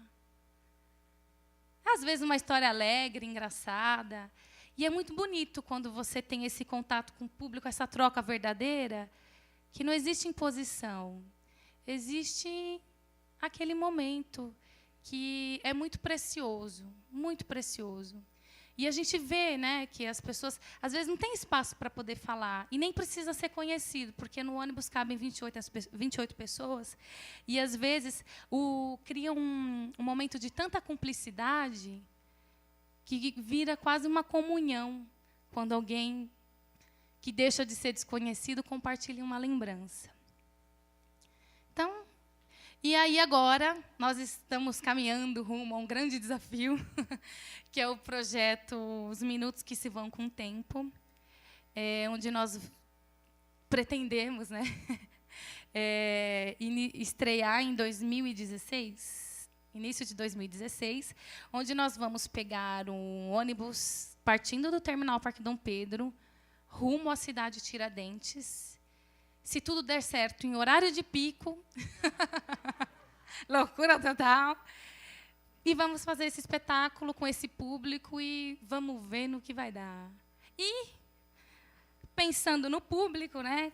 Às vezes uma história alegre, engraçada. E é muito bonito quando você tem esse contato com o público, essa troca verdadeira, que não existe imposição. Existe aquele momento que é muito precioso, muito precioso. E a gente vê, né, que as pessoas, às vezes, não têm espaço para poder falar, e nem precisa ser conhecido, porque no ônibus cabem 28 pessoas, e, às vezes, cria um momento de tanta cumplicidade que vira quase uma comunhão, quando alguém que deixa de ser desconhecido compartilha uma lembrança. Então, e aí agora nós estamos caminhando rumo a um grande desafio, que é o projeto Os Minutos que se Vão com o Tempo, onde nós pretendemos, né, estrear em 2016, início de 2016, onde nós vamos pegar um ônibus partindo do terminal Parque Dom Pedro, rumo à cidade de Tiradentes. Se tudo der certo, em horário de pico, loucura total, e vamos fazer esse espetáculo com esse público e vamos ver no que vai dar. E, pensando no público, né,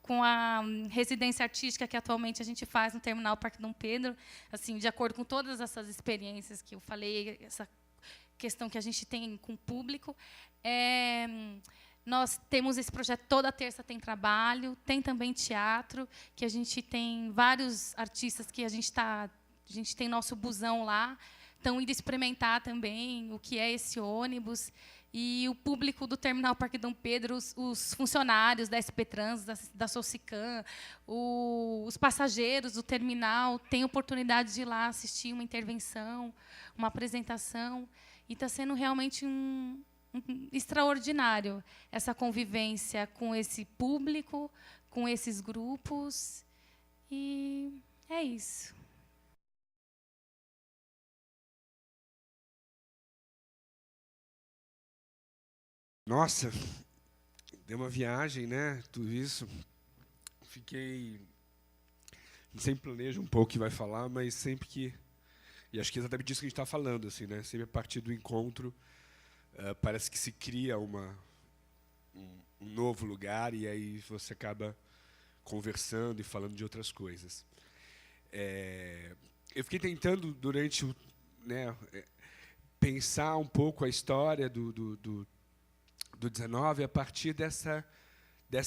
com a residência artística que atualmente a gente faz no Terminal Parque Dom Pedro, assim, de acordo com todas essas experiências que eu falei, essa questão que a gente tem com o público, nós temos esse projeto, toda terça tem trabalho, tem também teatro, que a gente tem vários artistas que a gente tem nosso busão lá, estão indo experimentar também o que é esse ônibus. E o público do Terminal Parque Dom Pedro, os funcionários da SP Trans, da Socican, os passageiros do terminal têm oportunidade de ir lá assistir uma intervenção, uma apresentação, e está sendo realmente extraordinário essa convivência com esse público, com esses grupos, e é isso. Nossa, deu uma viagem, né? Tudo isso. Fiquei... Sempre planejo um pouco o que vai falar, mas sempre que... E acho que é exatamente disso que a gente está falando, assim, né? Sempre a partir do encontro, parece que se cria um novo lugar e aí você acaba conversando e falando de outras coisas. Eu fiquei tentando, durante o... né, pensar um pouco a história do 19 a partir dessa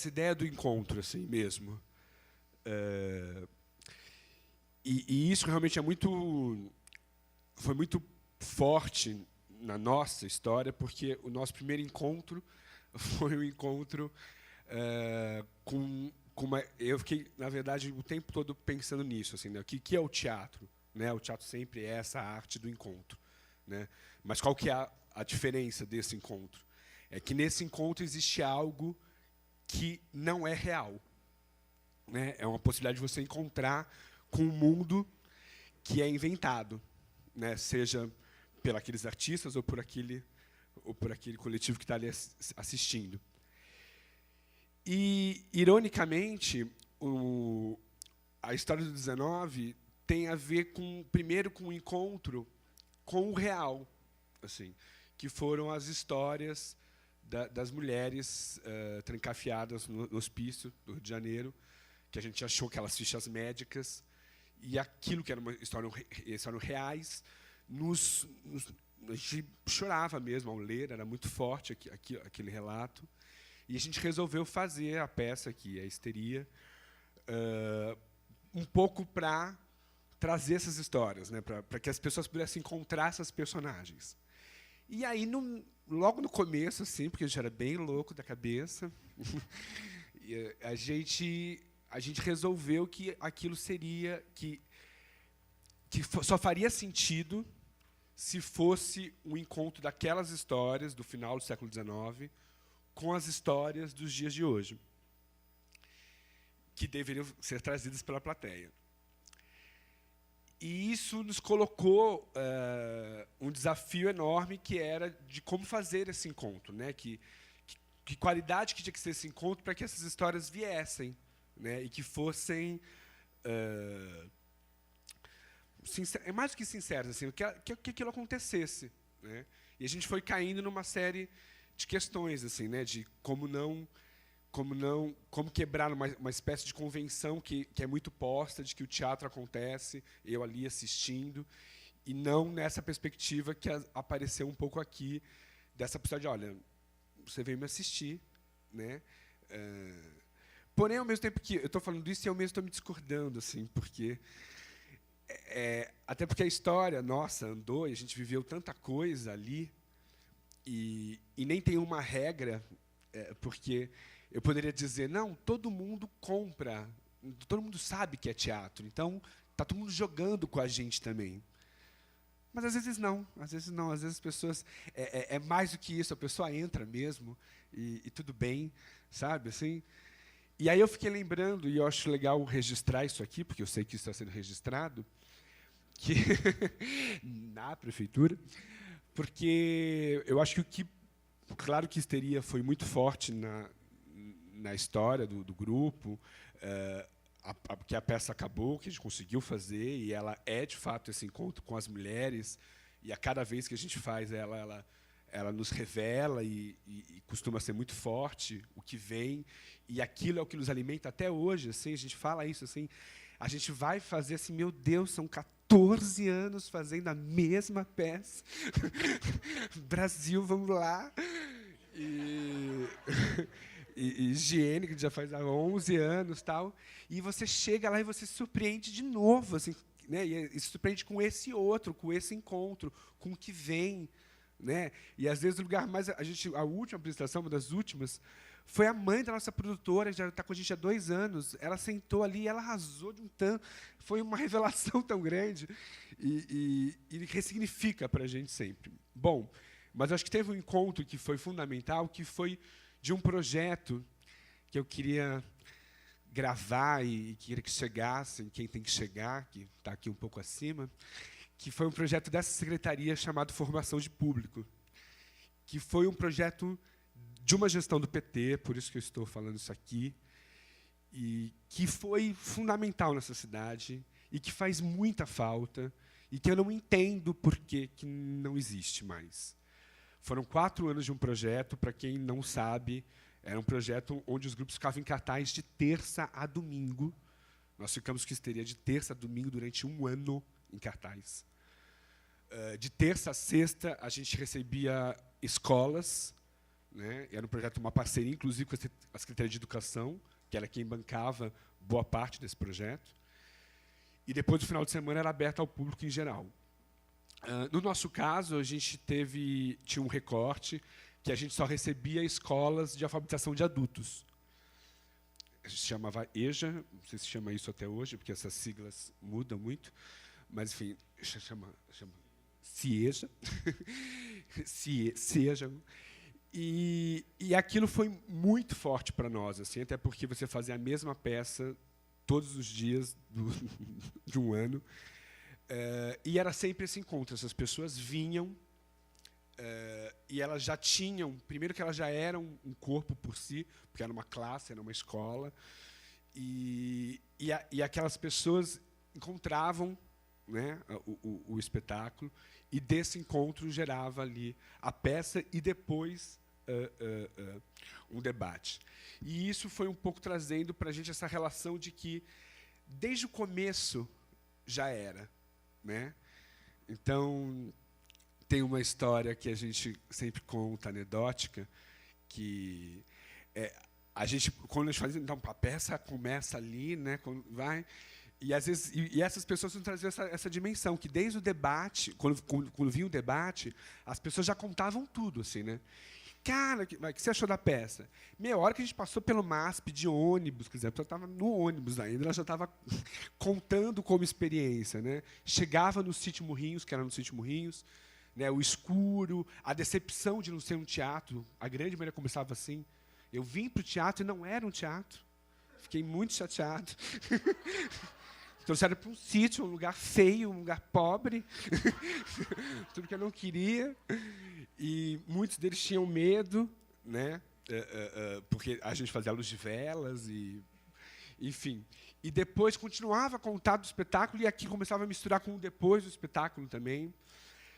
ideia do encontro, assim mesmo. E isso realmente foi muito forte na nossa história, porque o nosso primeiro encontro foi um encontro com uma... Eu fiquei, na verdade, o tempo todo pensando nisso, assim, né? O que é o teatro? Né? O teatro sempre é essa arte do encontro, né? Mas qual que é a diferença desse encontro? É que nesse encontro existe algo que não é real, né? É uma possibilidade de você encontrar com um mundo que é inventado, né? Seja por aqueles artistas ou por aquele coletivo que está ali assistindo. E, ironicamente, a história do 19 tem a ver primeiro com o encontro com o real, assim, que foram as histórias das mulheres trancafiadas no hospício do Rio de Janeiro, que a gente achou que elas fichas médicas, e aquilo que era uma histórias reais, a gente chorava mesmo ao ler, era muito forte aquele relato, e a gente resolveu fazer a peça aqui, a Histeria, um pouco para trazer essas histórias, né, para que as pessoas pudessem encontrar essas personagens. E aí, logo no começo, assim, porque a gente era bem louco da cabeça, a gente a gente resolveu que aquilo seria que só faria sentido se fosse um encontro daquelas histórias do final do século XIX com as histórias dos dias de hoje, que deveriam ser trazidas pela plateia. E isso nos colocou um desafio enorme, que era de como fazer esse encontro, né? Que qualidade que tinha que ser esse encontro para que essas histórias viessem, né? E que fossem mais do que sinceras, assim, que aquilo acontecesse, né? E a gente foi caindo numa série de questões, assim, né? De como quebrar uma espécie de convenção que é muito posta de que o teatro acontece, eu ali assistindo, e não nessa perspectiva que apareceu um pouco aqui, dessa possibilidade de, olha, você veio me assistir, né? Porém, ao mesmo tempo que eu estou falando isso, eu mesmo estou me discordando, assim, porque até porque a história nossa andou e a gente viveu tanta coisa ali, e nem tem uma regra, porque eu poderia dizer, não, todo mundo compra, todo mundo sabe que é teatro, então está todo mundo jogando com a gente também. Mas às vezes não, às vezes as pessoas... É mais do que isso, a pessoa entra mesmo, e tudo bem, sabe? Assim. E aí eu fiquei lembrando, e eu acho legal registrar isso aqui, porque eu sei que isso está sendo registrado, que na prefeitura, porque eu acho que claro que histeria foi muito forte na história do grupo, que a peça acabou, que a gente conseguiu fazer, e ela é, de fato, esse encontro com as mulheres, e a cada vez que a gente faz ela nos revela e costuma ser muito forte o que vem, e aquilo é o que nos alimenta até hoje, assim, a gente fala isso, assim, a gente vai fazer assim, meu Deus, são 14 anos fazendo a mesma peça. Brasil, vamos lá. E higiene, que já faz há 11 anos, tal, e você chega lá e você se surpreende de novo, assim, né? E se surpreende com esse outro, com esse encontro, com o que vem, né? E às vezes o lugar mais a última apresentação, uma das últimas, foi a mãe da nossa produtora, que já está com a gente há 2 anos. Ela sentou ali, e ela arrasou de um tanto, foi uma revelação tão grande e ressignifica para a gente sempre. Bom, mas acho que teve um encontro que foi fundamental, que foi de um projeto que eu queria gravar e queria que chegasse, quem tem que chegar, que está aqui um pouco acima, que foi um projeto dessa secretaria chamado Formação de Público, que foi um projeto de uma gestão do PT, por isso que eu estou falando isso aqui, e que foi fundamental nessa cidade, e que faz muita falta, e que eu não entendo por que não existe mais. Foram 4 anos de um projeto, para quem não sabe, era um projeto onde os grupos ficavam em cartaz de terça a domingo. Nós ficamos com histeria de terça a domingo durante 1 ano em cartaz. De terça a sexta, a gente recebia escolas, né? Era um projeto, uma parceria, inclusive, com a Secretaria de Educação, que era quem bancava boa parte desse projeto. E depois, no final de semana, era aberto ao público em geral. No nosso caso, a gente tinha um recorte que a gente só recebia escolas de alfabetização de adultos. A gente chamava EJA, não sei se chama isso até hoje, porque essas siglas mudam muito, mas, enfim, chama CIEJA. CIEJA. E aquilo foi muito forte para nós, assim, até porque você fazia a mesma peça todos os dias de um ano. E era sempre esse encontro. Essas pessoas vinham e elas já tinham... Primeiro que elas já eram um corpo por si, porque era uma classe, era uma escola. E aquelas pessoas encontravam, né, o espetáculo, e desse encontro gerava ali a peça e depois um debate. E isso foi um pouco trazendo para a gente essa relação de que, desde o começo, já era, né? Então, tem uma história que a gente sempre conta, anedótica, que a gente, quando a gente faz, então, a peça começa ali, né, vai, e às vezes essas pessoas não traziam essa dimensão, que desde o debate, quando vinha o debate, as pessoas já contavam tudo, assim, né? cara, o que você achou da peça? Meia hora que a gente passou pelo MASP de ônibus, quer dizer, a pessoa estava no ônibus ainda, ela já estava contando como experiência, né? Chegava no Sítio Morrinhos, que era no Sítio Morrinhos, né? O escuro, a decepção de não ser um teatro, a grande maioria começava assim. Eu vim para o teatro e não era um teatro. Fiquei muito chateado. Trouxeram para um sítio, um lugar feio, um lugar pobre, tudo que eu não queria. E muitos deles tinham medo, né? Porque a gente fazia luz de velas, enfim. E depois continuava a contar do espetáculo, e aqui começava a misturar com o depois do espetáculo também.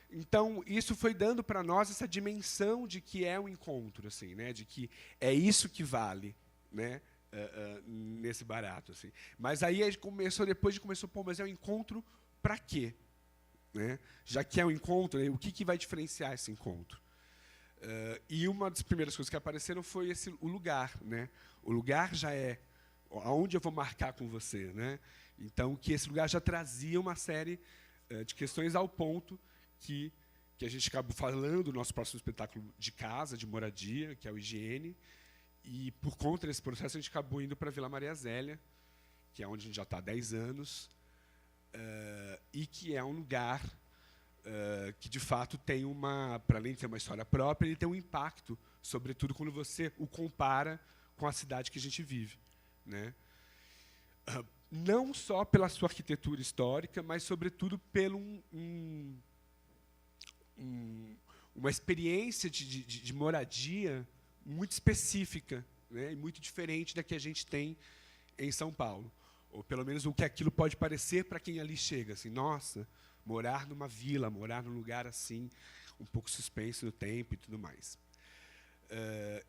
Então, isso foi dando para nós essa dimensão de que é um encontro, assim, né? De que é isso que vale, né? Nesse barato, assim. Mas aí a gente começou, pô, mas é um encontro para quê? Né? Já que é um encontro, né, o que vai diferenciar esse encontro? E uma das primeiras coisas que apareceram foi o lugar, né? O lugar já é aonde eu vou marcar com você, né? Então, que esse lugar já trazia uma série de questões ao ponto que a gente acabou falando do nosso próximo espetáculo de casa, de moradia, que é o Higiene. E, por conta desse processo, a gente acabou indo para a Vila Maria Zélia, que é onde a gente já está há 10 anos, e que é um lugar que, de fato, tem para além de ter uma história própria, ele tem um impacto, sobretudo quando você o compara com a cidade que a gente vive, né? Não só pela sua arquitetura histórica, mas, sobretudo, pelo uma experiência de moradia muito específica, né, e muito diferente da que a gente tem em São Paulo. Ou, pelo menos, o que aquilo pode parecer para quem ali chega. Assim, nossa, morar numa vila, morar num lugar assim, um pouco suspenso no tempo e tudo mais.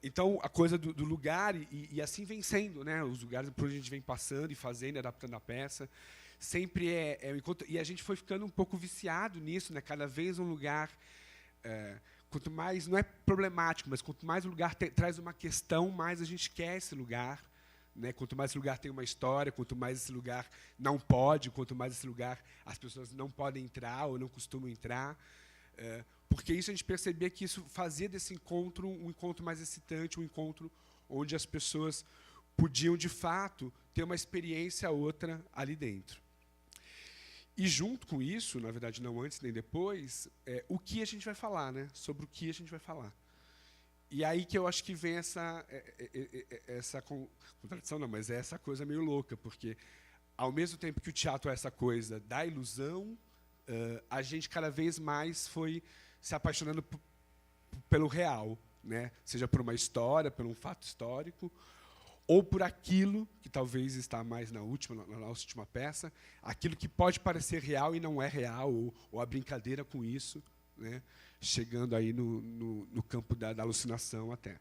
Então, a coisa do lugar, e assim vem sendo, né, os lugares por onde a gente vem passando e fazendo, adaptando a peça, sempre é um encontro. E a gente foi ficando um pouco viciado nisso, né, cada vez um lugar... quanto mais, não é problemático, mas quanto mais o lugar traz uma questão, mais a gente quer esse lugar, né? Quanto mais esse lugar tem uma história, quanto mais esse lugar não pode, quanto mais esse lugar as pessoas não podem entrar ou não costumam entrar. Porque isso a gente percebia que isso fazia desse encontro um encontro mais excitante, um encontro onde as pessoas podiam, de fato, ter uma experiência outra ali dentro. E, junto com isso, na verdade, não antes nem depois, o que a gente vai falar, né? Sobre o que a gente vai falar. E aí que eu acho que vem essa contradição, não, mas é essa coisa meio louca, porque, ao mesmo tempo que o teatro é essa coisa da ilusão, a gente cada vez mais foi se apaixonando pelo real, né? Seja por uma história, por um fato histórico, ou por aquilo que talvez está mais na nossa última peça, aquilo que pode parecer real e não é real, ou a brincadeira com isso, né, chegando aí no campo da alucinação até.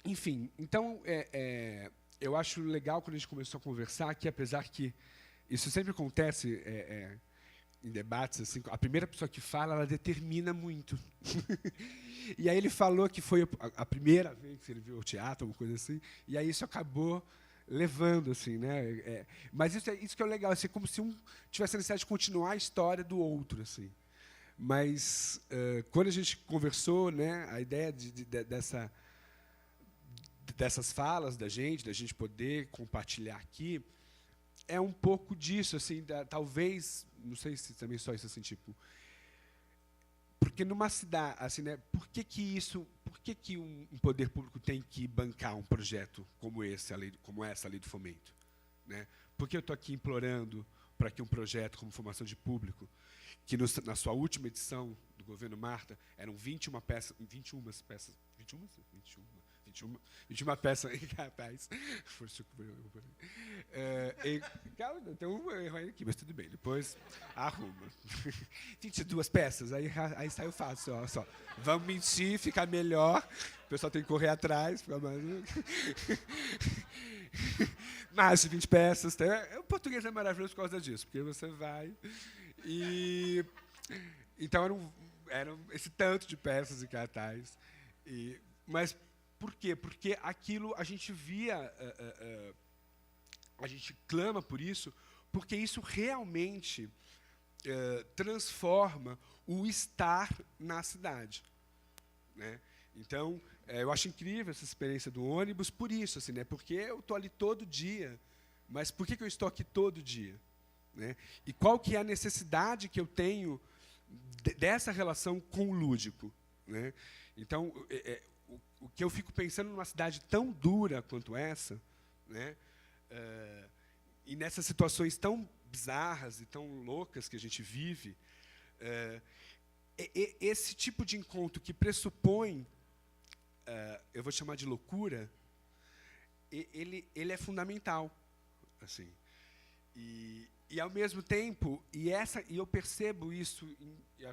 Enfim, então, eu acho legal quando a gente começou a conversar que, apesar que isso sempre acontece em debates, assim, a primeira pessoa que fala, ela determina muito. E aí ele falou que foi a primeira vez que ele viu o teatro, alguma coisa assim, e aí isso acabou levando, assim, né? Mas isso que é legal, assim, como se um tivesse a necessidade de continuar a história do outro, assim. Mas quando a gente conversou, né, a ideia dessas falas da gente poder compartilhar aqui, é um pouco disso, assim, talvez, não sei se também só isso, assim, tipo, porque numa cidade, assim, né, por que um poder público tem que bancar um projeto como essa lei do fomento, né? Por que eu estou aqui implorando para que um projeto como formação de público, que na sua última edição do governo Marta eram 21 peças, 21 peças, 21 peças, rapaz. Calma, tem um erro aí aqui, mas tudo bem, depois arruma. 22 peças, aí saiu fácil, só. Vamos mentir, ficar melhor, o pessoal tem que correr atrás. Mais de 20 peças. O português é maravilhoso por causa disso, porque você vai... Então, eram esse tanto de peças e cartaz. Mas... Por quê? Porque aquilo a gente via, a gente clama por isso, porque isso realmente transforma o estar na cidade, né? Então, eu acho incrível essa experiência do ônibus por isso, assim, né? Porque eu estou ali todo dia, mas por que eu estou aqui todo dia? Né? E qual que é a necessidade que eu tenho dessa relação com o lúdico? Né? Então, o que eu fico pensando numa cidade tão dura quanto essa, né? E nessas situações tão bizarras e tão loucas que a gente vive, esse tipo de encontro que pressupõe, eu vou chamar de loucura, ele é fundamental, assim. E ao mesmo tempo, e eu percebo isso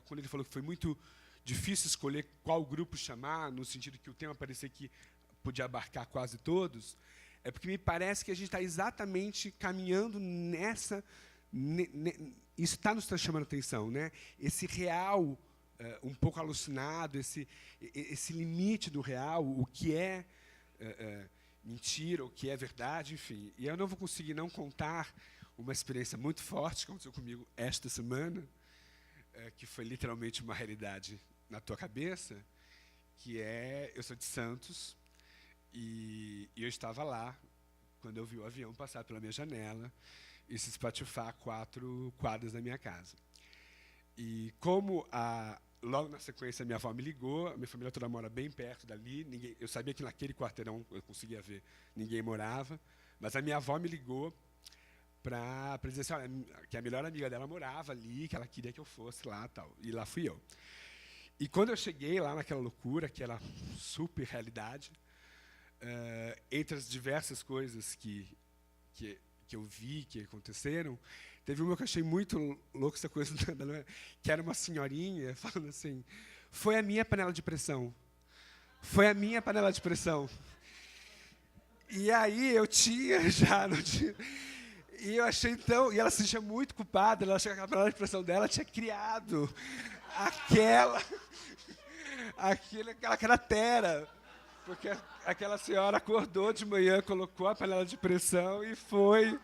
quando ele falou que foi muito difícil escolher qual grupo chamar, no sentido que o tema parecia que podia abarcar quase todos, é porque me parece que a gente está exatamente caminhando nessa... isso está nos chamando a atenção, né? Esse real um pouco alucinado, esse limite do real, o que é mentira, o que é verdade, enfim. E eu não vou conseguir não contar uma experiência muito forte que aconteceu comigo esta semana, que foi literalmente uma realidade na tua cabeça, que eu sou de Santos, e eu estava lá quando eu vi o avião passar pela minha janela e se espatifar 4 quadras da minha casa. E como logo na sequência a minha avó me ligou, a minha família toda mora bem perto dali, eu sabia que naquele quarteirão eu conseguia ver, ninguém morava, mas a minha avó me ligou para dizer assim, olha, que a melhor amiga dela morava ali, que ela queria que eu fosse lá, tal. E lá fui eu. E quando eu cheguei lá naquela loucura, que era super realidade, entre as diversas coisas que eu vi, que aconteceram, teve uma que eu achei muito louco, essa coisa, que era uma senhorinha falando assim, foi a minha panela de pressão. Foi a minha panela de pressão. E aí eu tinha já... E eu achei então... E ela se sentia muito culpada, ela achou que a panela de pressão dela tinha criado aquela cratera. Porque aquela senhora acordou de manhã, colocou a panela de pressão e foi.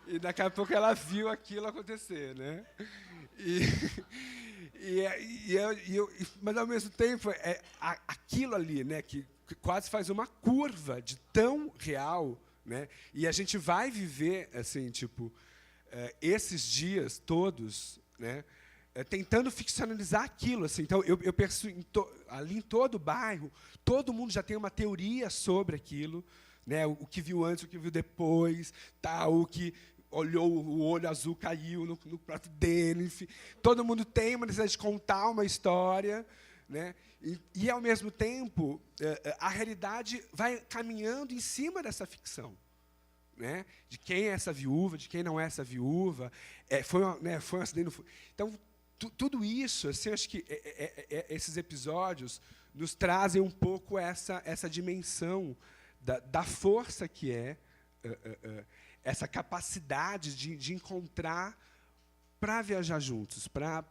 E daqui a pouco ela viu aquilo acontecer, né? Mas, ao mesmo tempo, aquilo ali, né, que quase faz uma curva de tão real, né? E a gente vai viver, assim, tipo, esses dias todos, né, tentando ficcionalizar aquilo, assim. Então eu penso ali em todo o bairro, todo mundo já tem uma teoria sobre aquilo, né? O que viu antes, o que viu depois, o que olhou, o olho azul caiu no prato dele, enfim. Todo mundo tem uma necessidade de contar uma história, né? E ao mesmo tempo a realidade vai caminhando em cima dessa ficção, né? De quem é essa viúva, de quem não é essa viúva, foi um acidente. Então tudo isso, assim, acho que esses episódios nos trazem um pouco essa dimensão da força que essa capacidade de encontrar para viajar juntos, para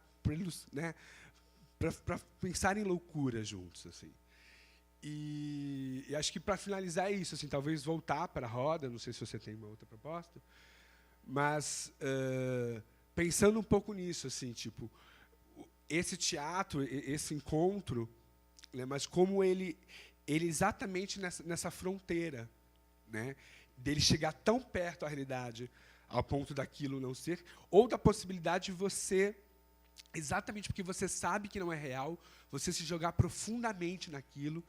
pensar em loucura juntos, assim. E acho que, para finalizar, é isso, assim, talvez voltar para a roda, não sei se você tem uma outra proposta, mas pensando um pouco nisso, assim, tipo, esse teatro, esse encontro, né, mas como ele exatamente nessa fronteira, né, dele chegar tão perto à realidade ao ponto daquilo não ser, ou da possibilidade de você, exatamente porque você sabe que não é real, você se jogar profundamente naquilo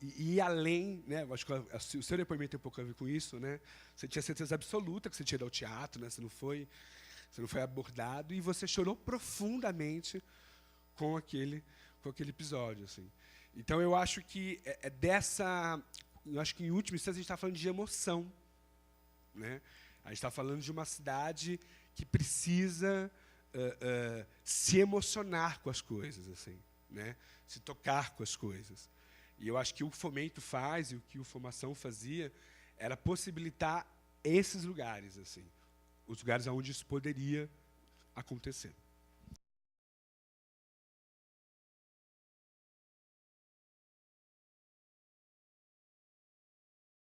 e ir além, né? Acho que o seu depoimento tem um pouco a ver com isso, né? Você tinha certeza absoluta que você tinha ido ao teatro, né? Você não foi abordado e você chorou profundamente com aquele episódio, assim. Então eu acho que eu acho que em última instância a gente está falando de emoção, né? A gente está falando de uma cidade que precisa se emocionar com as coisas, assim, né? Se tocar com as coisas. E eu acho que o Fomento faz, e o que o Formação fazia, era possibilitar esses lugares, assim, os lugares onde isso poderia acontecer.